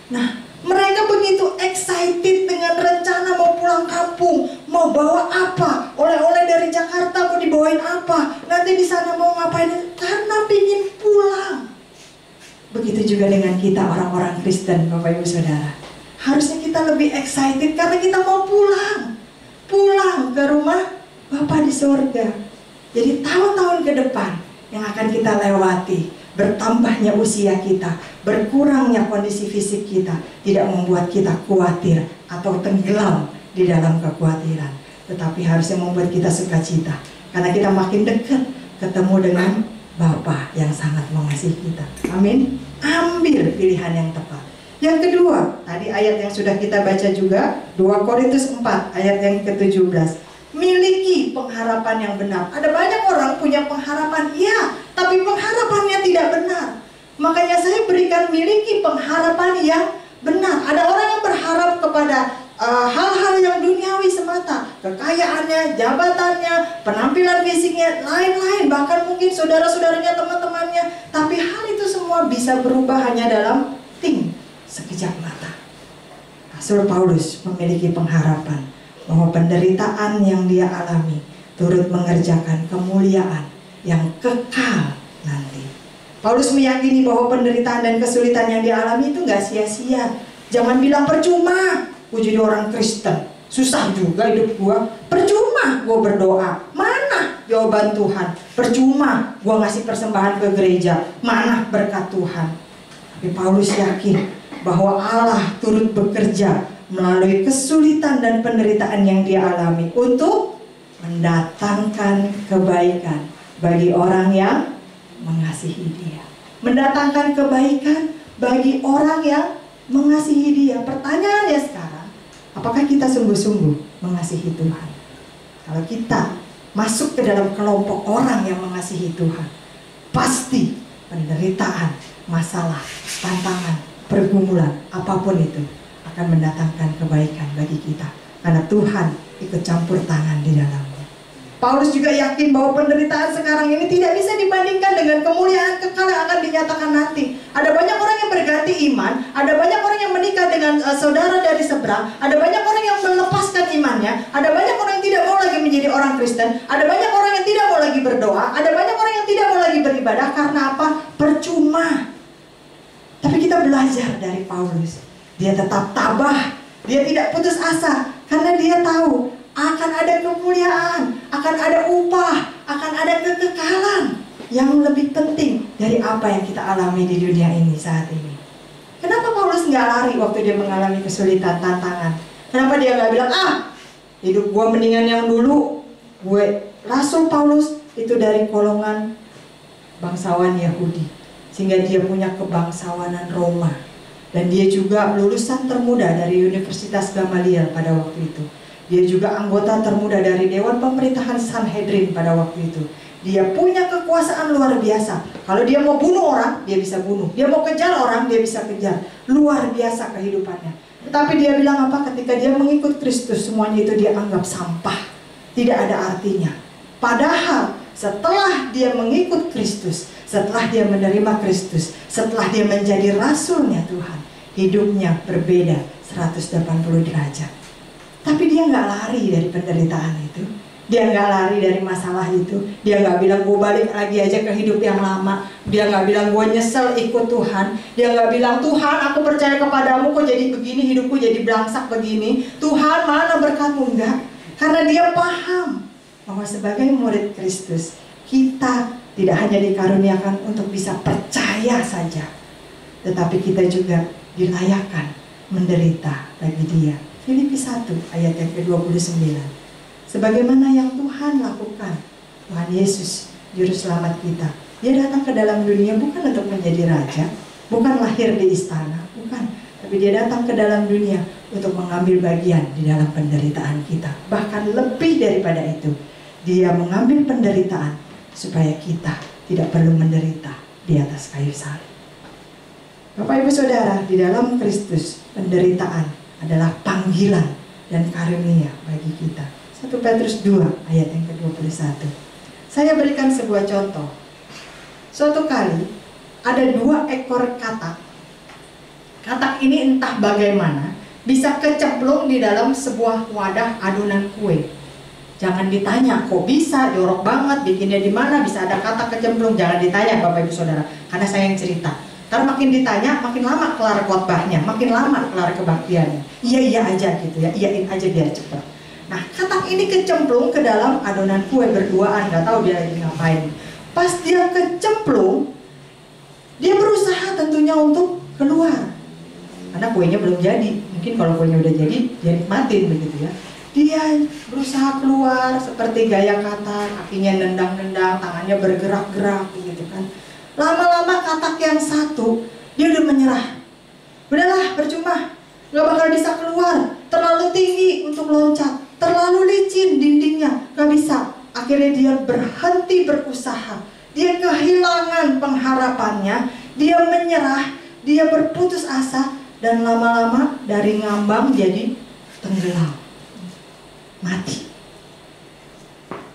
Nah, mereka begitu excited dengan rencana mau pulang kampung, mau bawa apa, oleh-oleh dari Jakarta mau dibawain apa, nanti di sana mau ngapain, karena pingin pulang. Begitu juga dengan kita orang-orang Kristen, Bapak Ibu Saudara. Harusnya kita lebih excited karena kita mau pulang ke rumah Bapa di sorga. Jadi tahun-tahun ke depan yang akan kita lewati, bertambahnya usia kita, berkurangnya kondisi fisik kita, tidak membuat kita khawatir atau tenggelam di dalam kekhawatiran, tetapi harusnya membuat kita sukacita, karena kita makin dekat ketemu dengan Bapa yang sangat mengasihi kita. Amin. Ambil pilihan yang tepat. Yang kedua, tadi ayat yang sudah kita baca juga, 2 Korintus 4 ayat yang ke-17. Miliki pengharapan yang benar. Ada banyak orang punya pengharapan, ya, tapi pengharapannya tidak benar. Makanya saya berikan miliki pengharapan yang benar. Ada orang yang berharap kepada hal-hal yang duniawi semata, kekayaannya, jabatannya, penampilan fisiknya, lain-lain, bahkan mungkin saudara-saudaranya, teman-temannya. Tapi hal itu semua bisa berubah hanya dalam sekejap mata. Rasul Paulus memiliki pengharapan bahwa penderitaan yang dia alami turut mengerjakan kemuliaan yang kekal nanti. Paulus meyakini bahwa penderitaan dan kesulitan yang dialami itu gak sia-sia. Jangan bilang percuma gue jadi orang Kristen, susah juga hidup gue, percuma gue berdoa, mana jawaban Tuhan, percuma gue ngasih persembahan ke gereja, mana berkat Tuhan. Tapi Paulus yakin bahwa Allah turut bekerja melalui kesulitan dan penderitaan yang dia alami untuk mendatangkan kebaikan bagi orang yang mengasihi dia. Mendatangkan kebaikan bagi orang yang mengasihi dia. Pertanyaannya sekarang, apakah kita sungguh-sungguh mengasihi Tuhan? Kalau kita masuk ke dalam kelompok orang yang mengasihi Tuhan, pasti penderitaan, masalah, tantangan, pergumulan, apapun itu akan mendatangkan kebaikan bagi kita, karena Tuhan ikut campur tangan di dalamnya. Paulus juga yakin bahwa penderitaan sekarang ini tidak bisa dibandingkan dengan kemuliaan kekal yang akan dinyatakan nanti. Ada banyak orang yang berganti iman, ada banyak orang yang menikah dengan saudara dari seberang, ada banyak orang yang melepaskan imannya, ada banyak orang yang tidak mau lagi menjadi orang Kristen, ada banyak orang yang tidak mau lagi berdoa, ada banyak orang yang tidak mau lagi beribadah. Karena apa? Percuma. Tapi kita belajar dari Paulus. Dia tetap tabah, dia tidak putus asa, karena dia tahu akan ada kemuliaan, akan ada upah, akan ada kekekalan yang lebih penting dari apa yang kita alami di dunia ini saat ini. Paulus nggak lari waktu dia mengalami kesulitan, tantangan. Kenapa dia nggak bilang, hidup gue mendingan yang dulu. Rasul Paulus itu dari golongan bangsawan Yahudi, sehingga dia punya kebangsawanan Roma. Dan dia juga lulusan termuda dari Universitas Gamaliel pada waktu itu. Dia juga anggota termuda dari Dewan Pemerintahan Sanhedrin pada waktu itu. Dia punya kekuasaan luar biasa. Kalau dia mau bunuh orang, dia bisa bunuh. Dia mau kejar orang, dia bisa kejar. Luar biasa kehidupannya. Tetapi dia bilang apa? Ketika dia mengikut Kristus, semuanya itu dia anggap sampah. Tidak ada artinya. Padahal setelah dia mengikut Kristus, setelah dia menerima Kristus, setelah dia menjadi rasulnya Tuhan, hidupnya berbeda 180 derajat. Tapi dia nggak lari dari penderitaan itu. Dia nggak lari dari masalah itu. Dia nggak bilang gue balik lagi aja ke hidup yang lama. Dia nggak bilang gue nyesel ikut Tuhan. Dia nggak bilang Tuhan aku percaya kepadamu kok jadi begini, hidupku jadi belangsak begini. Tuhan mana berkatmu? Enggak. Karena dia paham bahwa sebagai murid Kristus, kita tidak hanya dikaruniakan untuk bisa percaya saja, tetapi kita juga dilayakkan menderita bagi dia. Filipi 1 ayat yang ke-29. Sebagaimana yang Tuhan lakukan, Tuhan Yesus Juru Selamat kita, dia datang ke dalam dunia bukan untuk menjadi raja, bukan lahir di istana, bukan, tapi dia datang ke dalam dunia untuk mengambil bagian di dalam penderitaan kita. Bahkan lebih daripada itu, dia mengambil penderitaan supaya kita tidak perlu menderita di atas kayu salib. Bapak Ibu Saudara, di dalam Kristus penderitaan adalah panggilan dan karunia bagi kita. 1 Petrus 2 ayat yang ke-21. Saya berikan sebuah contoh. Suatu kali ada 2 ekor katak. Katak ini entah bagaimana bisa kecemplung di dalam sebuah wadah adonan kue. Jangan ditanya kok bisa, jorok banget, bikinnya di mana bisa ada katak kecemplung. Jangan ditanya Bapak Ibu Saudara, karena saya yang cerita. Ntar makin ditanya, makin lama kelar khotbahnya, makin lama kelar kebaktiannya. Iya aja gitu ya, iyain aja biar cepat. Nah, katak ini kecemplung ke dalam adonan kue berduaan, nggak tahu dia lagi ngapain. Pas dia kecemplung, dia berusaha tentunya untuk keluar, karena kuenya belum jadi. Mungkin kalau kuenya udah jadi, dia nikmatin begitu ya. Dia berusaha keluar seperti gaya katak, kakinya nendang-nendang, tangannya bergerak-gerak begitu kan. Lama-lama katak yang satu, dia udah menyerah. Udahlah, percuma, gak bakal bisa keluar, terlalu tinggi untuk loncat, terlalu licin dindingnya, gak bisa. Akhirnya dia berhenti berusaha, dia kehilangan pengharapannya, dia menyerah, dia berputus asa, dan lama-lama dari ngambang jadi tenggelam, mati.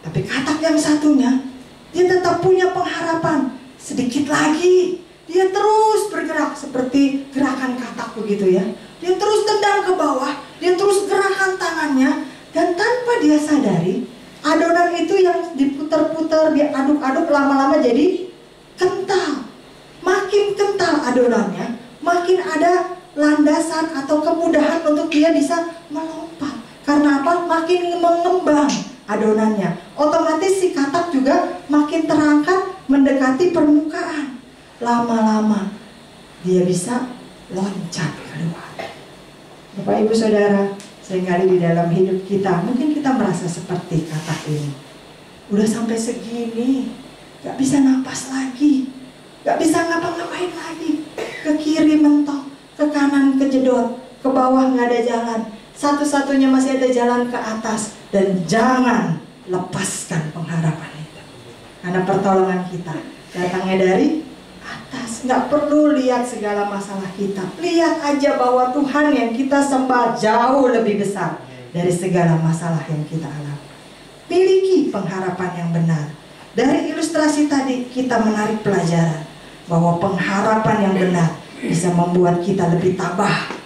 Tapi katak yang satunya, dia tetap punya pengharapan. Sedikit lagi, dia terus bergerak seperti gerakan katak begitu ya. Dia terus tendang ke bawah, dia terus gerakan tangannya, dan tanpa dia sadari, adonan itu yang diputar-putar, diaduk-aduk lama-lama jadi kental. Makin kental adonannya, makin ada landasan atau kemudahan untuk dia bisa melompat. Karena apa? Makin mengembang adonannya. Otomatis si katak juga makin terangkat mendekati permukaan. Lama-lama dia bisa loncat keluar. Bapak Ibu Saudara, seringkali di dalam hidup kita mungkin kita merasa seperti katak ini. Udah sampai segini, gak bisa napas lagi, gak bisa ngapa-ngapain lagi. Ke kiri mentok, ke kanan kejedot, ke bawah gak ada jalan. Satu-satunya masih ada jalan ke atas. Dan jangan lepaskan pengharapan itu, karena pertolongan kita datangnya dari atas. Nggak perlu lihat segala masalah kita, lihat aja bahwa Tuhan yang kita sembah jauh lebih besar dari segala masalah yang kita alami. Miliki pengharapan yang benar. Dari ilustrasi tadi kita menarik pelajaran bahwa pengharapan yang benar bisa membuat kita lebih tabah,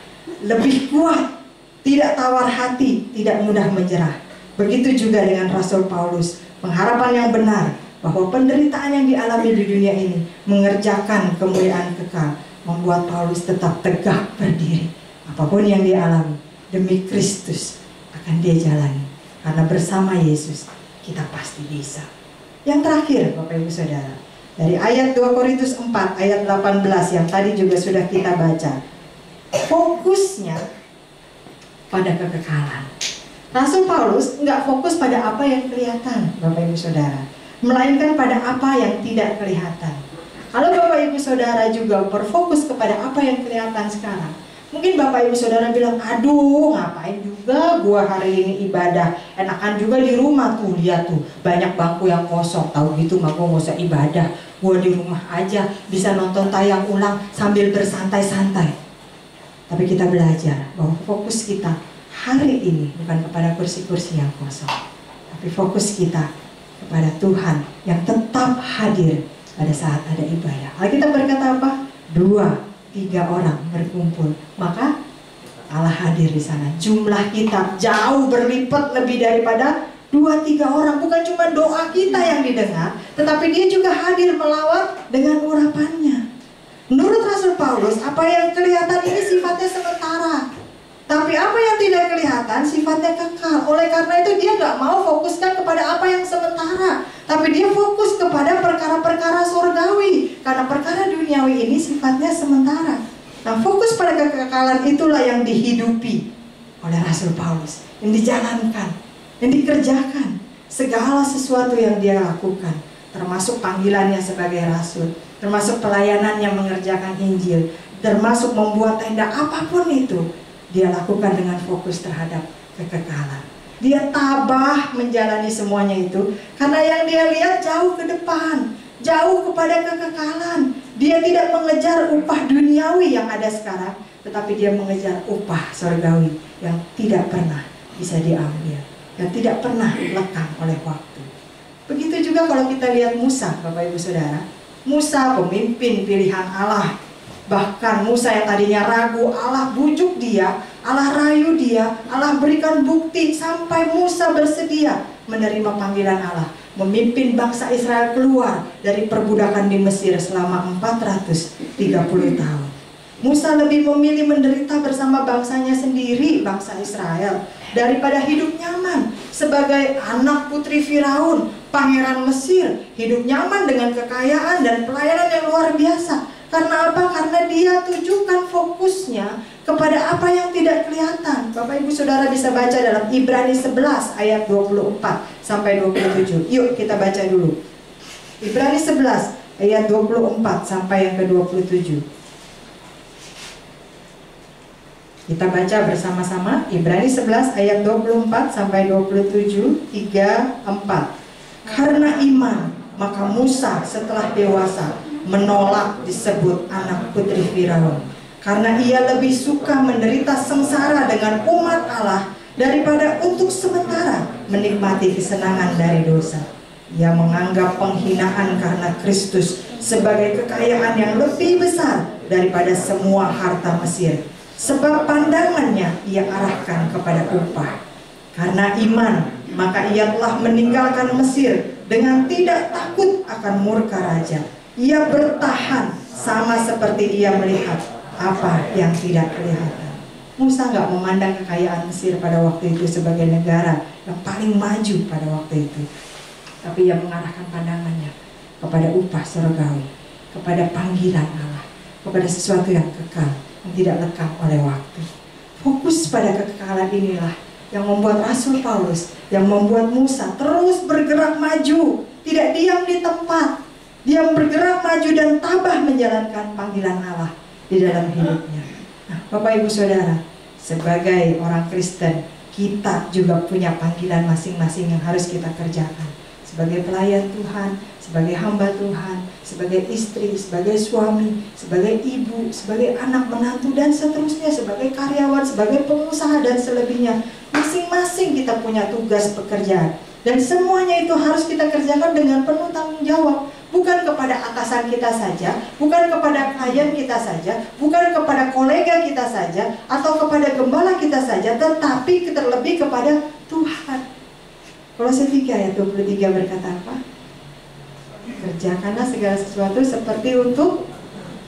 lebih kuat, tidak tawar hati, tidak mudah menyerah. Begitu juga dengan Rasul Paulus, pengharapan yang benar bahwa penderitaan yang dialami di dunia ini mengerjakan kemuliaan kekal, membuat Paulus tetap tegak berdiri. Apapun yang dia alami, demi Kristus akan dia jalani. Karena bersama Yesus kita pasti bisa. Yang terakhir Bapak Ibu Saudara, dari ayat 2 Korintus 4 ayat 18 yang tadi juga sudah kita baca. fokusnya pada kekekalan. Rasul Paulus nggak fokus pada apa yang kelihatan, Bapak Ibu Saudara, melainkan pada apa yang tidak kelihatan. Kalau Bapak Ibu Saudara juga berfokus kepada apa yang kelihatan sekarang, mungkin Bapak Ibu Saudara bilang, aduh ngapain juga gua hari ini ibadah, enakan juga di rumah tuh, lihat tuh banyak bangku yang kosong, tahu gitu mah gua nggak usah ibadah, gua di rumah aja bisa nonton tayang ulang sambil bersantai-santai. Tapi kita belajar bahwa fokus kita hari ini bukan kepada kursi-kursi yang kosong, tapi fokus kita kepada Tuhan yang tetap hadir pada saat ada ibadah. Alkitab berkata apa? 2-3 orang berkumpul, maka Allah hadir di sana. Jumlah kita jauh berlipat lebih daripada 2-3 orang. Bukan cuma doa kita yang didengar, tetapi dia juga hadir melawat dengan urapannya. Menurut Rasul Paulus, apa yang kelihatan ini sifatnya sementara, tapi apa yang tidak kelihatan sifatnya kekal. Oleh karena itu dia nggak mau fokuskan kepada apa yang sementara, tapi dia fokus kepada perkara-perkara surgawi. Karena perkara duniawi ini sifatnya sementara. Nah, fokus pada kekekalan itulah yang dihidupi oleh Rasul Paulus, yang dijalankan, yang dikerjakan. Segala sesuatu yang dia lakukan, termasuk panggilannya sebagai rasul, termasuk pelayanannya mengerjakan Injil, termasuk membuat tenda, apapun itu dia lakukan dengan fokus terhadap kekekalan. Dia tabah menjalani semuanya itu karena yang dia lihat jauh ke depan, jauh kepada kekekalan. Dia tidak mengejar upah duniawi yang ada sekarang, tetapi dia mengejar upah surgawi yang tidak pernah bisa diambil, yang tidak pernah lekang oleh waktu. Begitu juga kalau kita lihat Musa, Bapak Ibu Saudara. Musa pemimpin pilihan Allah. Bahkan Musa yang tadinya ragu, Allah bujuk dia, Allah rayu dia, Allah berikan bukti sampai Musa bersedia menerima panggilan Allah, memimpin bangsa Israel keluar dari perbudakan di Mesir selama 430 tahun. Musa lebih memilih menderita bersama bangsanya sendiri, bangsa Israel, daripada hidup nyaman sebagai anak putri Firaun, pangeran Mesir, hidup nyaman dengan kekayaan dan pelayanan yang luar biasa. Karena apa? Karena dia tujukan fokusnya kepada apa yang tidak kelihatan. Bapak Ibu Saudara bisa baca dalam Ibrani 11 ayat 24 sampai 27. Yuk kita baca dulu. Ibrani 11 ayat 24 sampai yang ke-27. Kita baca bersama-sama Ibrani 11 ayat 24 sampai 27, 3, 4. Karena iman, maka Musa setelah dewasa menolak disebut anak putri Firaun, karena ia lebih suka menderita sengsara dengan umat Allah daripada untuk sementara menikmati kesenangan dari dosa. Ia menganggap penghinaan karena Kristus sebagai kekayaan yang lebih besar daripada semua harta Mesir, sebab pandangannya ia arahkan kepada upah. Karena iman, maka ia telah meninggalkan Mesir dengan tidak takut akan murka raja. Ia bertahan sama seperti ia melihat apa yang tidak kelihatan. Musa nggak memandang kekayaan Mesir pada waktu itu sebagai negara yang paling maju pada waktu itu, tapi ia mengarahkan pandangannya kepada upah surgawi, kepada panggilan Allah, kepada sesuatu yang kekal, yang tidak lekang oleh waktu. Fokus pada kekekalan inilah yang membuat Rasul Paulus, yang membuat Musa terus bergerak maju, tidak diam di tempat. Dia bergerak maju dan tabah menjalankan panggilan Allah di dalam hidupnya. Nah, Bapak Ibu Saudara, sebagai orang Kristen, kita juga punya panggilan masing-masing yang harus kita kerjakan. Sebagai pelayan Tuhan, sebagai hamba Tuhan, sebagai istri, sebagai suami, sebagai ibu, sebagai anak menantu, dan seterusnya, sebagai karyawan, sebagai pengusaha, dan selebihnya. Masing-masing kita punya tugas pekerjaan. Dan semuanya itu harus kita kerjakan dengan penuh tanggung jawab. Bukan kepada atasan kita saja, bukan kepada klien kita saja, bukan kepada kolega kita saja, atau kepada gembala kita saja, tetapi terlebih kepada Tuhan. Kolose 3 ayat 23 berkata apa? Kerjakanlah segala sesuatu seperti untuk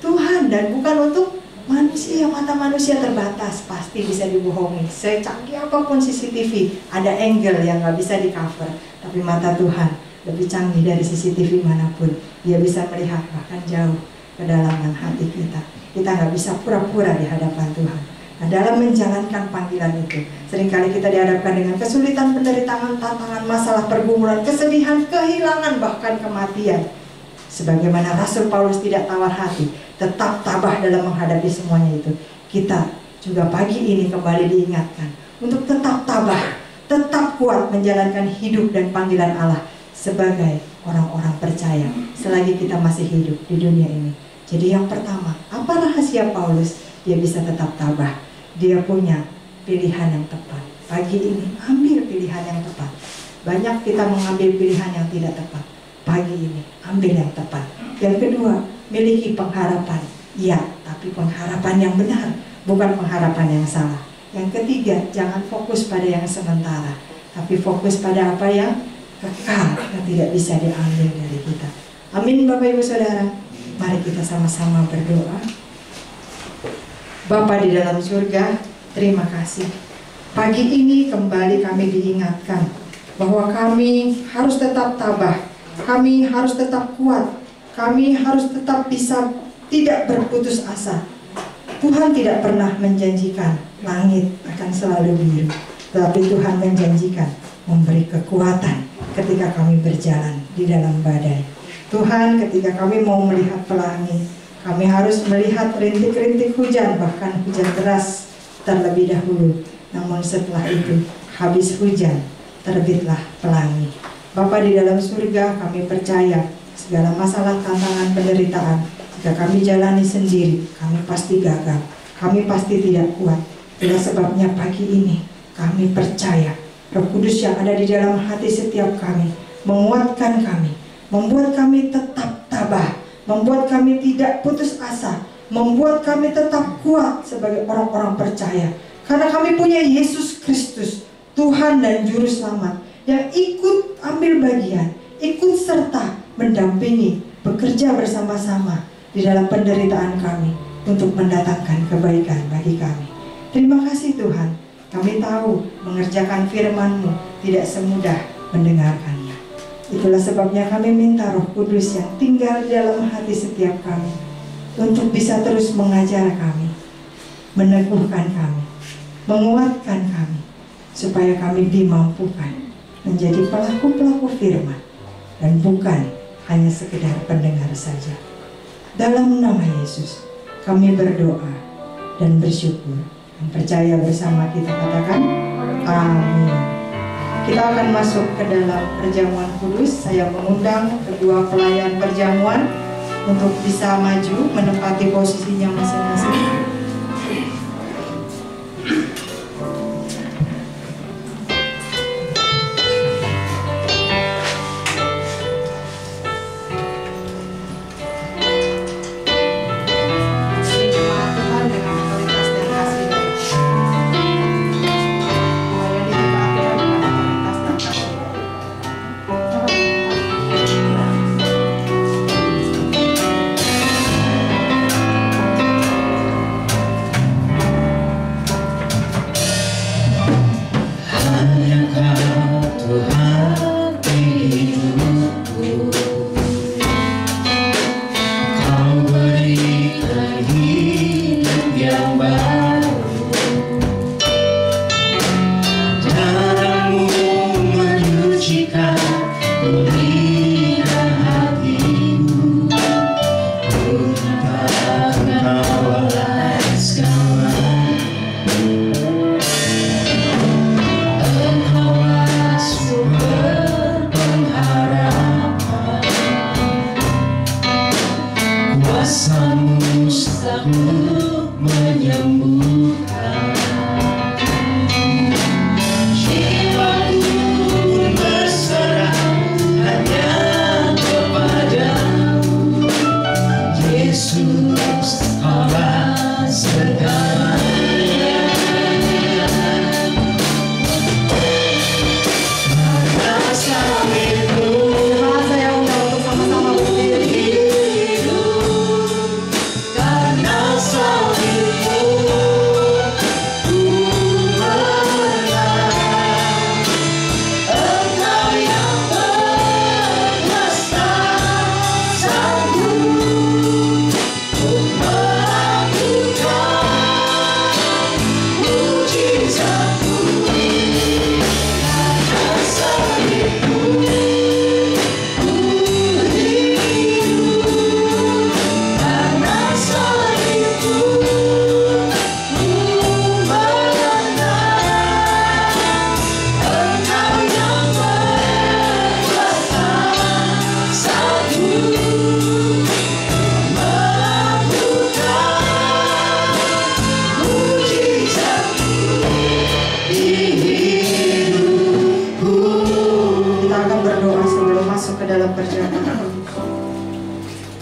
Tuhan dan bukan untuk manusia. Mata manusia terbatas, pasti bisa dibohongi. Secanggih apapun CCTV, ada angle yang gak bisa di cover. Tapi mata Tuhan lebih canggih dari CCTV manapun. Dia bisa melihat bahkan jauh kedalaman hati kita. Kita nggak bisa pura-pura di hadapan Tuhan. Nah, dalam menjalankan panggilan itu, seringkali kita dihadapkan dengan kesulitan, penderitaan, tantangan, masalah, pergumulan, kesedihan, kehilangan, bahkan kematian. Sebagaimana Rasul Paulus tidak tawar hati, tetap tabah dalam menghadapi semuanya itu. Kita juga pagi ini kembali diingatkan untuk tetap tabah, tetap kuat menjalankan hidup dan panggilan Allah sebagai orang-orang percaya selagi kita masih hidup di dunia ini. Jadi yang pertama, apa rahasia Paulus? Dia bisa tetap tabah. Dia punya pilihan yang tepat. Pagi ini ambil pilihan yang tepat. Banyak kita mengambil pilihan yang tidak tepat. Pagi ini ambil yang tepat. Yang kedua, miliki pengharapan. Ya, tapi pengharapan yang benar, bukan pengharapan yang salah. Yang ketiga, jangan fokus pada yang sementara, tapi fokus pada apa yang kekal, yang tidak bisa diambil dari kita. Amin Bapak Ibu Saudara. Mari kita sama-sama berdoa. Bapa di dalam surga, terima kasih. Pagi ini kembali kami diingatkan bahwa kami harus tetap tabah, kami harus tetap kuat, kami harus tetap bisa tidak berputus asa. Tuhan tidak pernah menjanjikan langit akan selalu biru, tetapi Tuhan menjanjikan memberi kekuatan ketika kami berjalan di dalam badai. Tuhan, ketika kami mau melihat pelangi, kami harus melihat rintik-rintik hujan, bahkan hujan deras terlebih dahulu. Namun setelah itu, habis hujan, terbitlah pelangi. Bapa di dalam surga, kami percaya segala masalah, tantangan, penderitaan, jika kami jalani sendiri, kami pasti gagal, kami pasti tidak kuat. Itulah sebabnya pagi ini, kami percaya Roh Kudus yang ada di dalam hati setiap kami menguatkan kami, membuat kami tetap tabah, membuat kami tidak putus asa, membuat kami tetap kuat sebagai orang-orang percaya. Karena kami punya Yesus Kristus, Tuhan dan Juru Selamat, yang ikut ambil bagian, ikut serta mendampingi, bekerja bersama-sama di dalam penderitaan kami untuk mendatangkan kebaikan bagi kami. Terima kasih Tuhan, kami tahu mengerjakan firman-Mu tidak semudah mendengarkannya. Itulah sebabnya kami minta Roh Kudus yang tinggal di dalam hati setiap kami untuk bisa terus mengajar kami, meneguhkan kami, menguatkan kami, supaya kami dimampukan menjadi pelaku-pelaku firman dan bukan hanya sekedar pendengar saja. Dalam nama Yesus kami berdoa dan bersyukur. Yang percaya bersama kita katakan amin. Kita akan masuk ke dalam perjamuan kudus. Saya mengundang kedua pelayan perjamuan untuk bisa maju menempati posisinya masing-masing.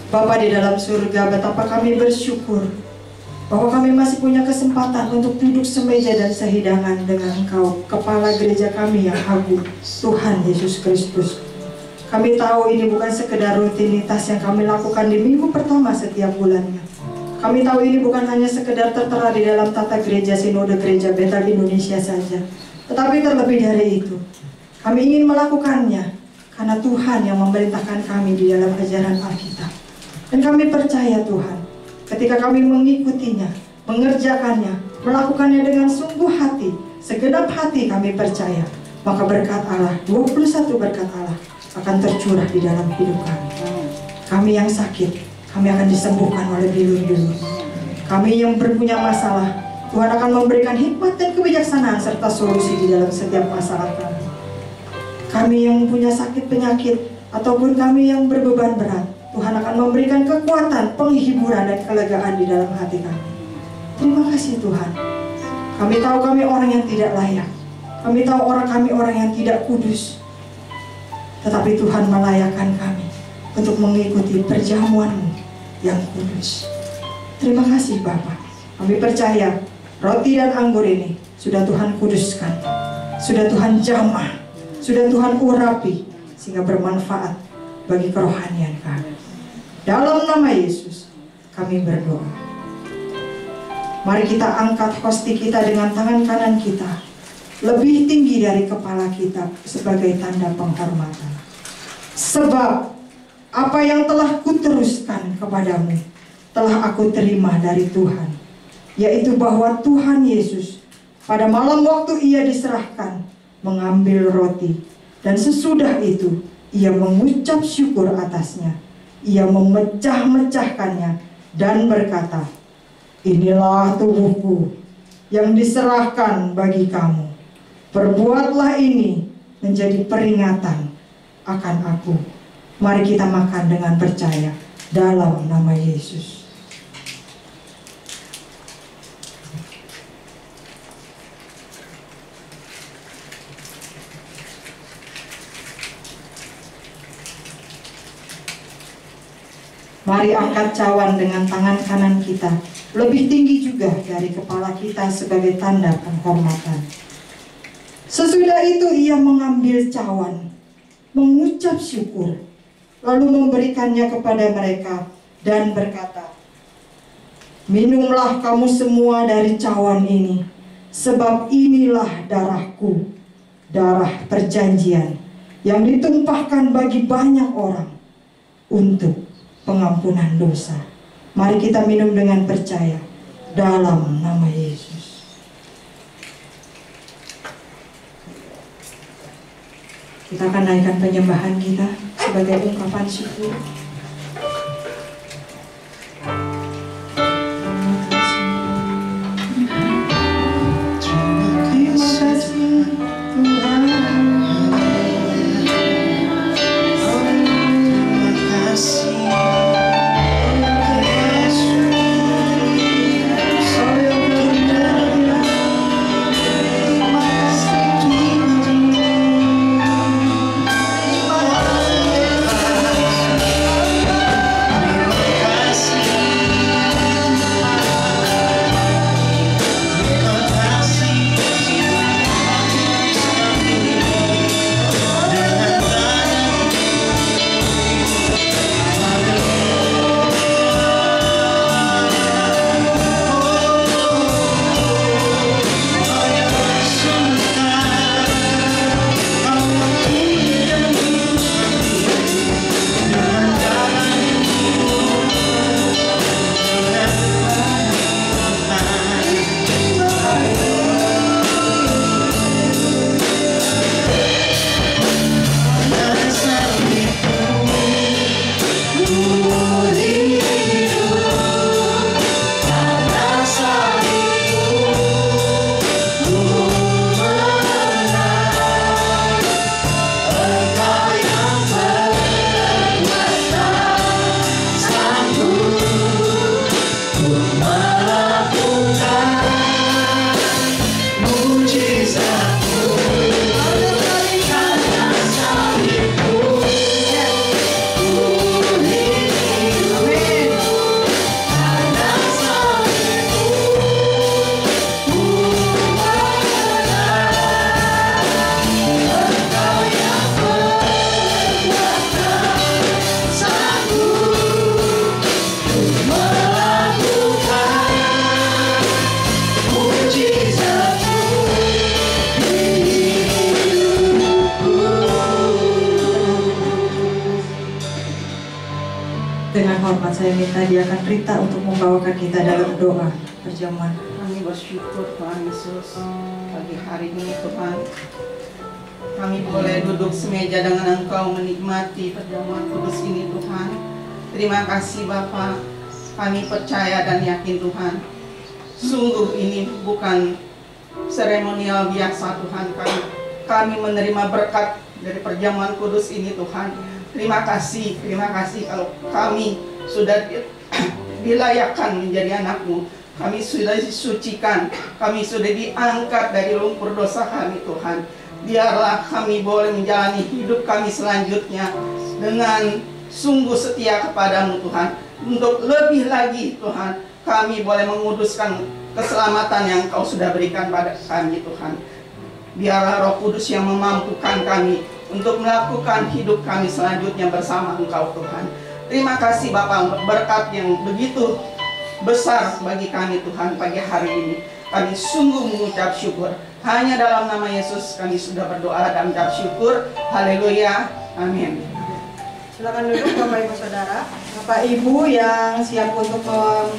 Bapa di dalam surga, betapa kami bersyukur bahwa kami masih punya kesempatan untuk duduk semeja dan sehidangan dengan Engkau, Kepala Gereja kami yang agung, Tuhan Yesus Kristus. Kami tahu ini bukan sekedar rutinitas yang kami lakukan di minggu pertama setiap bulannya. Kami tahu ini bukan hanya sekedar tertera di dalam tata gereja Sinode Gereja Betel Indonesia saja. Tetapi terlebih dari itu, kami ingin melakukannya karena Tuhan yang memerintahkan kami di dalam ajaran Alkitab. Dan kami percaya Tuhan, ketika kami mengikutinya, mengerjakannya, melakukannya dengan sungguh hati, segenap hati kami percaya, maka berkat Allah, 21 berkat Allah akan tercurah di dalam hidup kami. Kami yang sakit, kami akan disembuhkan oleh bilur-bilur. Kami yang berpunya masalah, Tuhan akan memberikan hikmat dan kebijaksanaan serta solusi di dalam setiap masalah kami. Kami yang punya sakit penyakit, ataupun kami yang berbeban berat, Tuhan akan memberikan kekuatan, penghiburan, dan kelegaan di dalam hati kami. Terima kasih Tuhan. Kami tahu kami orang yang tidak layak. Kami tahu kami orang yang tidak kudus. Tetapi Tuhan melayakkan kami untuk mengikuti perjamuan-Mu yang kudus. Terima kasih Bapa. Kami percaya roti dan anggur ini sudah Tuhan kuduskan, sudah Tuhan jamah, sudah Tuhan urapi, sehingga bermanfaat bagi kerohanian kami. Dalam nama Yesus kami berdoa. Mari kita angkat hosti kita dengan tangan kanan kita lebih tinggi dari kepala kita sebagai tanda penghormatan. Sebab apa yang telah kuteruskan kepadamu telah aku terima dari Tuhan, yaitu bahwa Tuhan Yesus pada malam waktu Ia diserahkan mengambil roti, dan sesudah itu Ia mengucap syukur atasnya. Ia memecah-mecahkannya dan berkata, "Inilah tubuhku yang diserahkan bagi kamu. Perbuatlah ini menjadi peringatan akan aku." Mari kita makan dengan percaya dalam nama Yesus. Mari angkat cawan dengan tangan kanan kita lebih tinggi juga dari kepala kita sebagai tanda penghormatan. Sesudah itu Ia mengambil cawan, mengucap syukur, lalu memberikannya kepada mereka dan berkata, "Minumlah kamu semua dari cawan ini, sebab inilah darahku, darah perjanjian yang ditumpahkan bagi banyak orang untuk pengampunan dosa." Mari kita minum dengan percaya dalam nama Yesus. Kita akan naikkan penyembahan kita sebagai ungkapan syukur. Terima kasih Tuhan. Terima kasih. Dengan hormat saya minta diakan Rita untuk membawakan kita dalam doa perjamuan. Kami bersyukur Tuhan Yesus pagi hari ini Tuhan. Kami boleh duduk semeja dengan Engkau menikmati perjamuan kudus ini Tuhan. Terima kasih Bapa. Kami percaya dan yakin Tuhan. Sungguh ini bukan seremonial biasa Tuhan. Kami menerima berkat dari perjamuan kudus ini Tuhan. Terima kasih kalau kami sudah dilayakkan menjadi anak-Mu. Kami sudah disucikan, kami sudah diangkat dari lumpur dosa kami Tuhan. Biarlah kami boleh menjalani hidup kami selanjutnya dengan sungguh setia kepadamu Tuhan. Untuk lebih lagi Tuhan, kami boleh menguduskan keselamatan yang Kau sudah berikan pada kami Tuhan. Biarlah Roh Kudus yang memampukan kami untuk melakukan hidup kami selanjutnya bersama Engkau Tuhan. Terima kasih Bapa untuk berkat yang begitu besar bagi kami Tuhan pagi hari ini. Kami sungguh mengucap syukur. Hanya dalam nama Yesus kami sudah berdoa dan mengucap syukur. Haleluya. Amin. Silakan duduk Bapak Ibu Saudara. Bapak Ibu yang siap untuk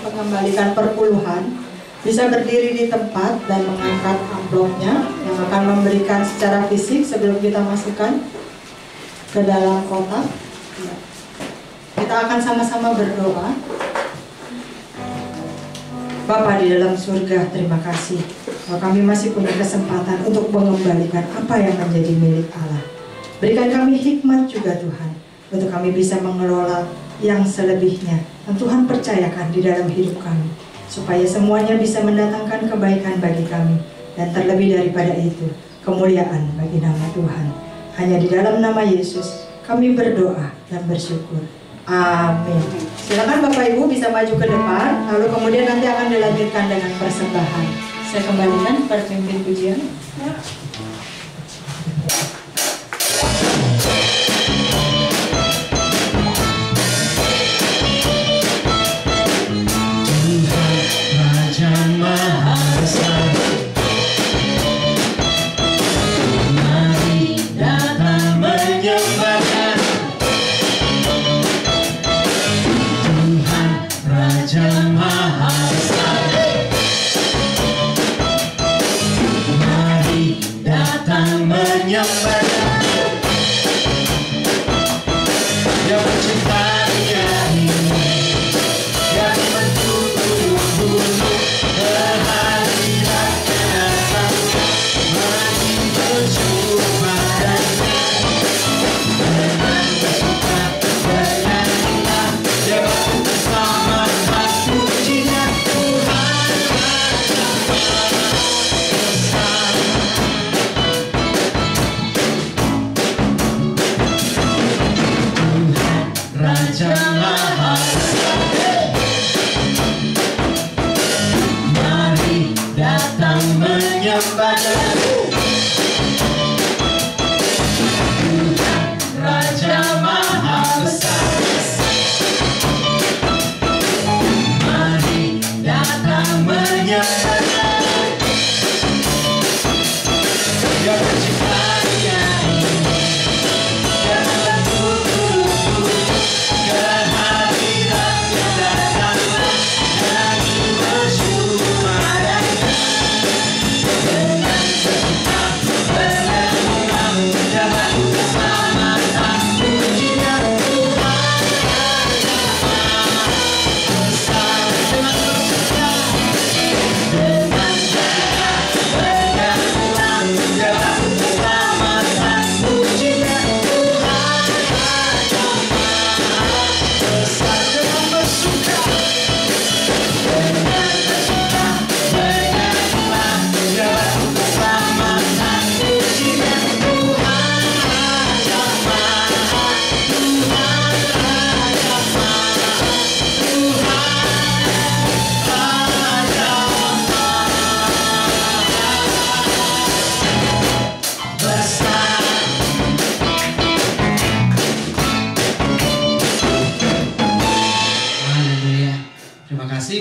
mengembalikan perpuluhan bisa berdiri di tempat dan mengangkat amplopnya yang akan memberikan secara fisik sebelum kita masukkan ke dalam kotak. Kita akan sama-sama berdoa. Bapa di dalam surga, terima kasih bahwa kami masih punya kesempatan untuk mengembalikan apa yang menjadi milik Allah. Berikan kami hikmat juga Tuhan, untuk kami bisa mengelola yang selebihnya yang Tuhan percayakan di dalam hidup kami, supaya semuanya bisa mendatangkan kebaikan bagi kami, dan terlebih daripada itu, kemuliaan bagi nama Tuhan. Hanya di dalam nama Yesus kami berdoa dan bersyukur. Amin. Silakan Bapak Ibu bisa maju ke depan, lalu kemudian nanti akan dilanjutkan dengan persembahan. Saya kembalikan kepada pemimpin pujian.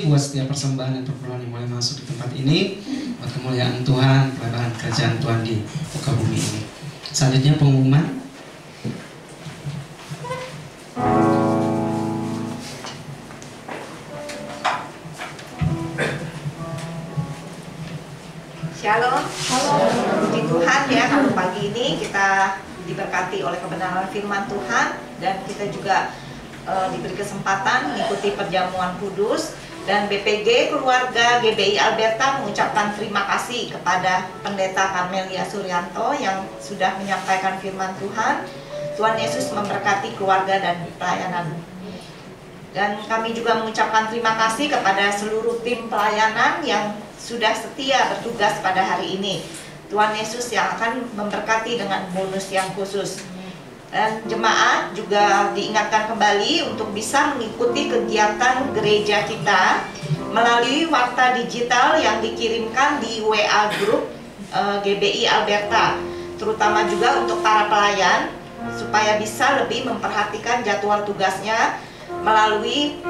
Buat setiap persembahan dan perpuluhan yang mulai masuk di tempat ini, buat kemuliaan Tuhan, pelebaran kerajaan Tuhan di muka bumi ini. Selanjutnya pengumuman. Shalom. Puji Tuhan ya, kalau pagi ini kita diberkati oleh kebenaran firman Tuhan dan kita juga diberi kesempatan mengikuti perjamuan kudus, dan BPG Keluarga GBI Alberta mengucapkan terima kasih kepada Pendeta Karmelia Suryanto yang sudah menyampaikan firman Tuhan. Tuhan Yesus memberkati keluarga dan pelayanan. Dan kami juga mengucapkan terima kasih kepada seluruh tim pelayanan yang sudah setia bertugas pada hari ini. Tuhan Yesus yang akan memberkati dengan bonus yang khusus. Dan jemaat juga diingatkan kembali untuk bisa mengikuti kegiatan gereja kita melalui warta digital yang dikirimkan di WA Group GBI Alberta, terutama juga untuk para pelayan supaya bisa lebih memperhatikan jadwal tugasnya melalui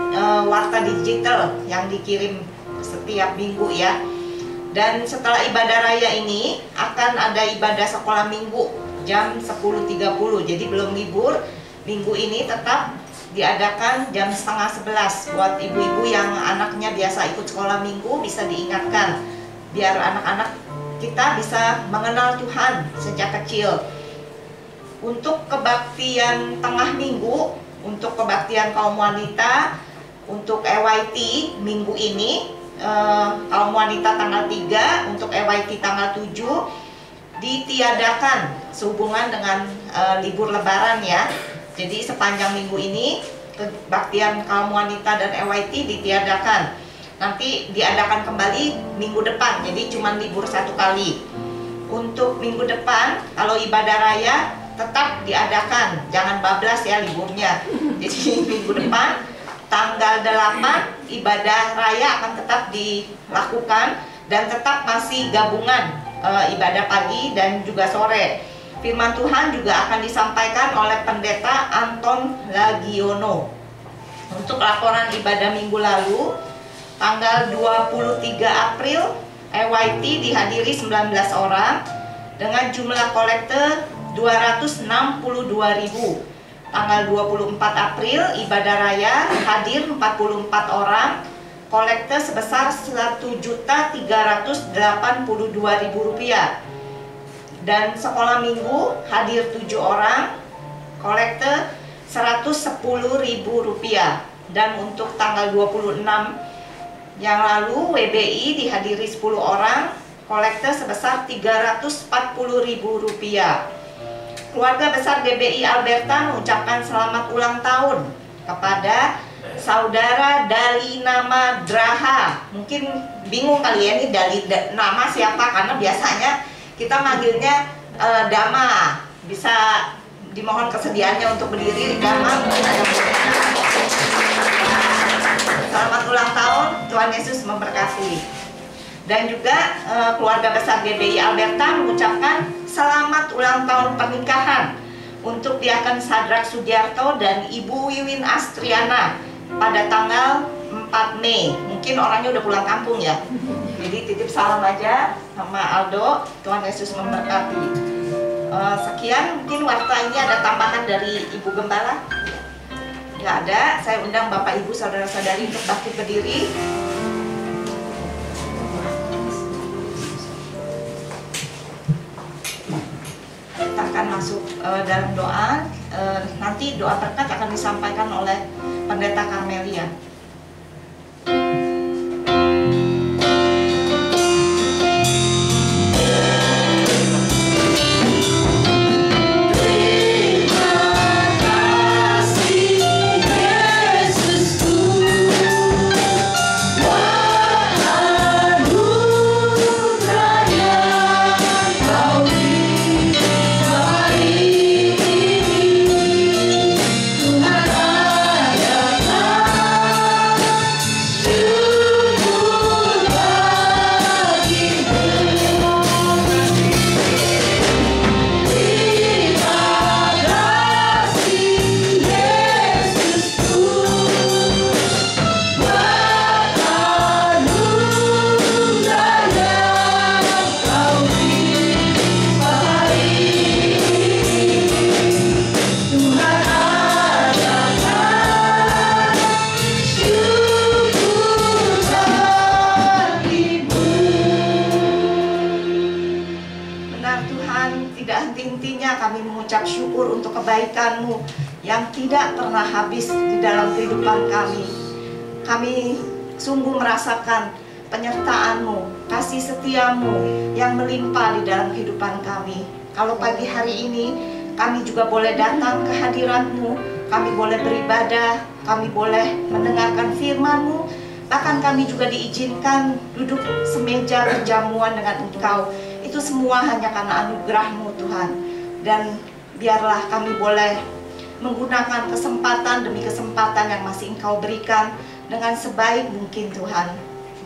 warta digital yang dikirim setiap minggu ya. Dan setelah ibadah raya ini akan ada ibadah sekolah minggu jam 10.30, jadi belum libur. Minggu ini tetap diadakan jam 10:30 buat ibu-ibu yang anaknya biasa ikut sekolah minggu, bisa diingatkan biar anak-anak kita bisa mengenal Tuhan sejak kecil. Untuk kebaktian tengah minggu, untuk kebaktian kaum wanita, untuk EYT minggu ini, kaum wanita tanggal 3, untuk EYT tanggal 7 ditiadakan sehubungan dengan libur lebaran ya. Jadi sepanjang minggu ini kebaktian kaum wanita dan EYT ditiadakan. Nanti diadakan kembali minggu depan, jadi cuma libur 1 kali. Untuk minggu depan kalau ibadah raya tetap diadakan, jangan bablas ya liburnya. Jadi minggu depan tanggal 8 ibadah raya akan tetap dilakukan dan tetap masih gabungan ibadah pagi dan juga sore. Firman Tuhan juga akan disampaikan oleh Pendeta Anton Lagiono. Untuk laporan ibadah minggu lalu, tanggal 23 April EYT dihadiri 19 orang dengan jumlah kolekte 262.000. Tanggal 24 April ibadah raya hadir 44 orang, kolekte sebesar Rp1.382.000. Dan sekolah minggu hadir 7 orang, kolekte Rp110.000. Dan untuk tanggal 26 yang lalu WBI dihadiri 10 orang, kolekte sebesar Rp340.000. Keluarga besar GBI Alberta mengucapkan selamat ulang tahun kepada Saudara Dalina Madraha. Mungkin bingung kali ya ini nama siapa, karena biasanya kita manggilnya Dama. Bisa dimohon kesediaannya untuk berdiri. Dama, selamat ulang tahun, Tuhan Yesus memberkati. Dan juga keluarga besar GBI Alberta mengucapkan selamat ulang tahun pernikahan untuk Diaken Sadrak Sugiarto dan Ibu Wiwin Astriana pada tanggal 4 Mei. Mungkin orangnya udah pulang kampung ya. Jadi titip salam aja sama Aldo. Tuhan Yesus memberkati. Sekian, mungkin warta ini ada tambahan dari Ibu Gembala? Nggak ada. Saya undang Bapak Ibu saudara-saudari untuk bangkit berdiri. Kita akan masuk dalam doa. Nanti doa berkat akan disampaikan oleh Pendeta Karmelia. Tuhan ayatlah bersyukur untuk kebaikan-Mu yang tidak pernah habis di dalam kehidupan kami. Kami sungguh merasakan penyertaan-Mu, kasih setia-Mu yang melimpah di dalam kehidupan kami. Kalau pagi hari ini kami juga boleh datang ke hadirat-Mu, kami boleh beribadah, kami boleh mendengarkan firman-Mu, bahkan kami juga diizinkan duduk semeja berjamuan dengan Engkau. Itu semua hanya karena anugerah-Mu Tuhan. Dan biarlah kami boleh menggunakan kesempatan demi kesempatan yang masih Engkau berikan dengan sebaik mungkin Tuhan.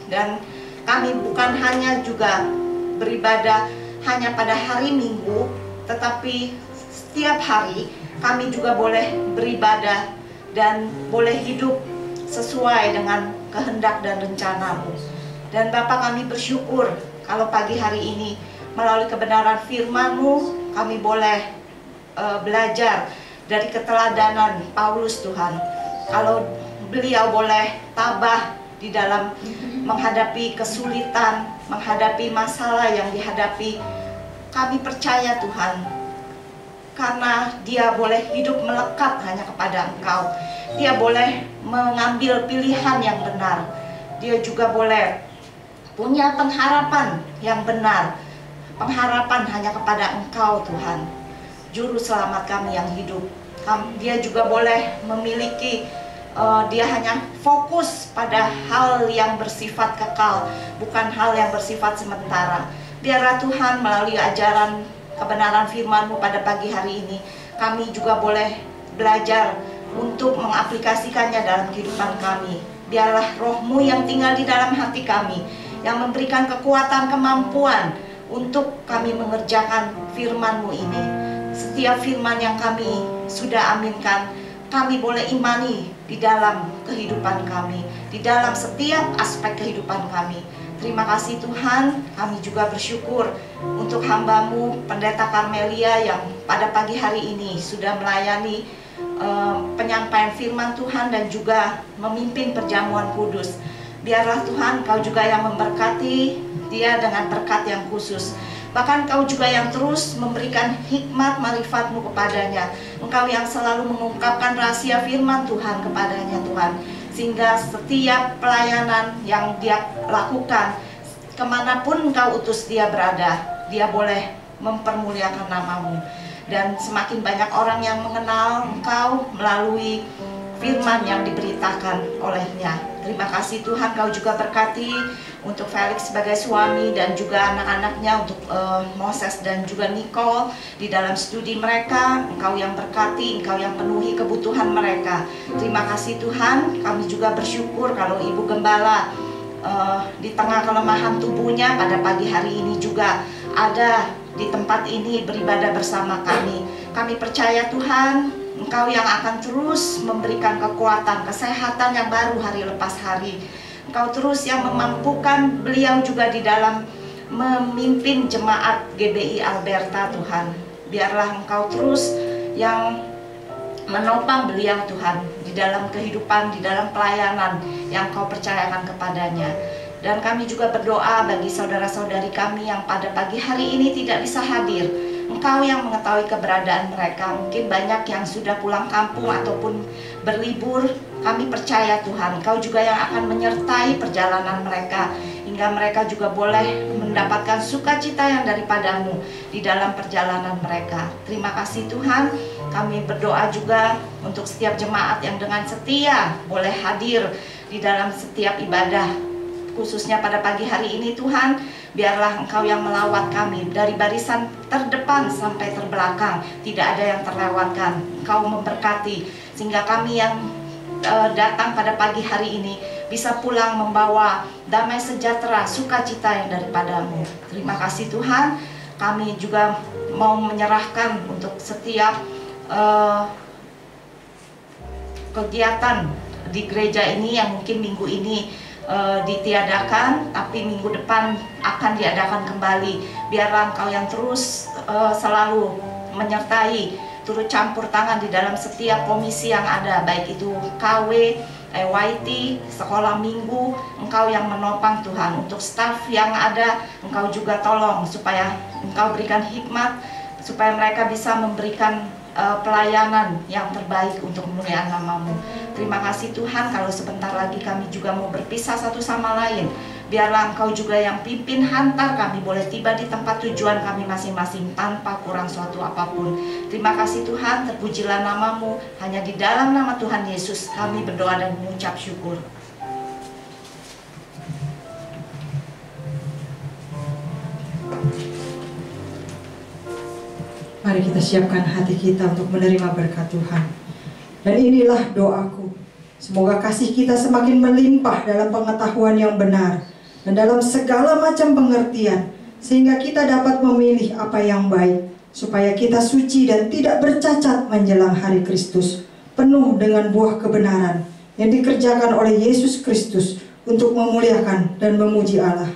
Dan kami bukan hanya juga beribadah hanya pada hari Minggu, tetapi setiap hari kami juga boleh beribadah dan boleh hidup sesuai dengan kehendak dan rencana-Mu. Dan Bapa, kami bersyukur kalau pagi hari ini melalui kebenaran firman-Mu kami boleh belajar dari keteladanan Paulus Tuhan. Kalau beliau boleh tabah di dalam menghadapi kesulitan, menghadapi masalah yang dihadapi, kami percaya Tuhan, karena dia boleh hidup melekat hanya kepada Engkau. Dia boleh mengambil pilihan yang benar. Dia juga boleh punya pengharapan yang benar. Pengharapan hanya kepada Engkau Tuhan, Juru Selamat kami yang hidup. Dia juga boleh memiliki, dia hanya fokus pada hal yang bersifat kekal, bukan hal yang bersifat sementara. Biarlah Tuhan melalui ajaran kebenaran firman-Mu pada pagi hari ini, kami juga boleh belajar untuk mengaplikasikannya dalam kehidupan kami. Biarlah Roh-Mu yang tinggal di dalam hati kami, yang memberikan kekuatan, kemampuan untuk kami mengerjakan firman-Mu ini. Setiap firman yang kami sudah aminkan, kami boleh imani di dalam kehidupan kami, di dalam setiap aspek kehidupan kami. Terima kasih Tuhan, kami juga bersyukur untuk hamba-Mu Pendeta Karmelia yang pada pagi hari ini sudah melayani penyampaian firman Tuhan dan juga memimpin perjamuan kudus. Biarlah Tuhan Kau juga yang memberkati dia dengan berkat yang khusus. Bahkan Kau juga yang terus memberikan hikmat marifat-Mu kepadanya. Engkau yang selalu mengungkapkan rahasia firman Tuhan kepadanya Tuhan, sehingga setiap pelayanan yang dia lakukan, kemanapun Engkau utus dia berada, dia boleh mempermuliakan nama-Mu. Dan semakin banyak orang yang mengenal Engkau melalui firman yang diberitakan olehnya. Terima kasih Tuhan, Kau juga berkati untuk Felix sebagai suami dan juga anak-anaknya, untuk Moses dan juga Nicole di dalam studi mereka. Engkau yang berkati, Engkau yang penuhi kebutuhan mereka. Terima kasih Tuhan, kami juga bersyukur kalau Ibu Gembala di tengah kelemahan tubuhnya pada pagi hari ini juga ada di tempat ini beribadah bersama kami. Kami percaya Tuhan, Engkau yang akan terus memberikan kekuatan, kesehatan yang baru hari lepas hari. Engkau terus yang memampukan beliau juga di dalam memimpin jemaat GBI Alberta Tuhan. Biarlah Engkau terus yang menopang beliau Tuhan di dalam kehidupan, di dalam pelayanan yang Kau percayakan kepadanya. Dan kami juga berdoa bagi saudara-saudari kami yang pada pagi hari ini tidak bisa hadir. Engkau yang mengetahui keberadaan mereka. Mungkin banyak yang sudah pulang kampung ataupun berlibur. Kami percaya Tuhan, Engkau juga yang akan menyertai perjalanan mereka, hingga mereka juga boleh mendapatkan sukacita yang daripada-Mu di dalam perjalanan mereka. Terima kasih Tuhan. Kami berdoa juga untuk setiap jemaat yang dengan setia boleh hadir di dalam setiap ibadah, khususnya pada pagi hari ini Tuhan. Biarlah Engkau yang melawat kami dari barisan terdepan sampai terbelakang, tidak ada yang terlewatkan. Engkau memberkati sehingga kami yang datang pada pagi hari ini bisa pulang membawa damai sejahtera, sukacita yang daripada-Mu. Terima kasih Tuhan. Kami juga mau menyerahkan untuk setiap kegiatan di gereja ini yang mungkin minggu ini ditiadakan, tapi minggu depan akan diadakan kembali. Biarlah Engkau yang terus selalu menyertai, turut campur tangan di dalam setiap komisi yang ada, baik itu KW, YT, sekolah minggu. Engkau yang menopang Tuhan. Untuk staf yang ada, Engkau juga tolong supaya Engkau berikan hikmat, supaya mereka bisa memberikan pelayanan yang terbaik untuk kemuliaan nama-Mu. Terima kasih Tuhan, kalau sebentar lagi kami juga mau berpisah satu sama lain, biarlah Engkau juga yang pimpin, hantar kami boleh tiba di tempat tujuan kami masing-masing tanpa kurang suatu apapun. Terima kasih Tuhan, terpujilah nama-Mu. Hanya di dalam nama Tuhan Yesus kami berdoa dan mengucap syukur. Mari kita siapkan hati kita untuk menerima berkat Tuhan. Dan inilah doaku. Semoga kasih kita semakin melimpah dalam pengetahuan yang benar dan dalam segala macam pengertian, sehingga kita dapat memilih apa yang baik, supaya kita suci dan tidak bercacat menjelang hari Kristus, penuh dengan buah kebenaran yang dikerjakan oleh Yesus Kristus untuk memuliakan dan memuji Allah.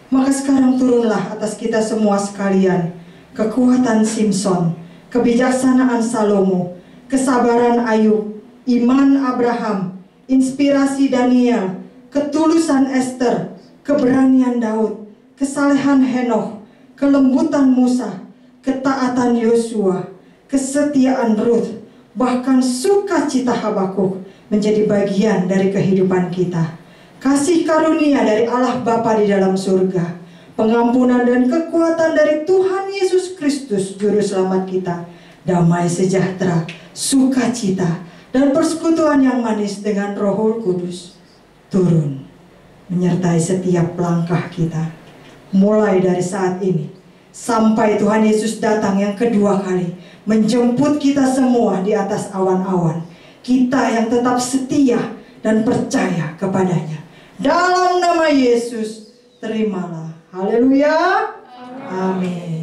Maka sekarang turunlah atas kita semua sekalian kekuatan Simson, kebijaksanaan Salomo, kesabaran Ayub, iman Abraham, inspirasi Daniel, ketulusan Esther, keberanian Daud, kesalehan Henokh, kelembutan Musa, ketaatan Yosua, kesetiaan Ruth, bahkan sukacita Habakuk menjadi bagian dari kehidupan kita. Kasih karunia dari Allah Bapa di dalam surga, pengampunan dan kekuatan dari Tuhan Yesus Kristus Juru Selamat kita, damai sejahtera, sukacita, dan persekutuan yang manis dengan Roh Kudus turun menyertai setiap langkah kita, mulai dari saat ini sampai Tuhan Yesus datang yang kedua kali menjemput kita semua di atas awan-awan. Kita yang tetap setia dan percaya kepadanya. Dalam nama Yesus, terimalah. Haleluya. Amin.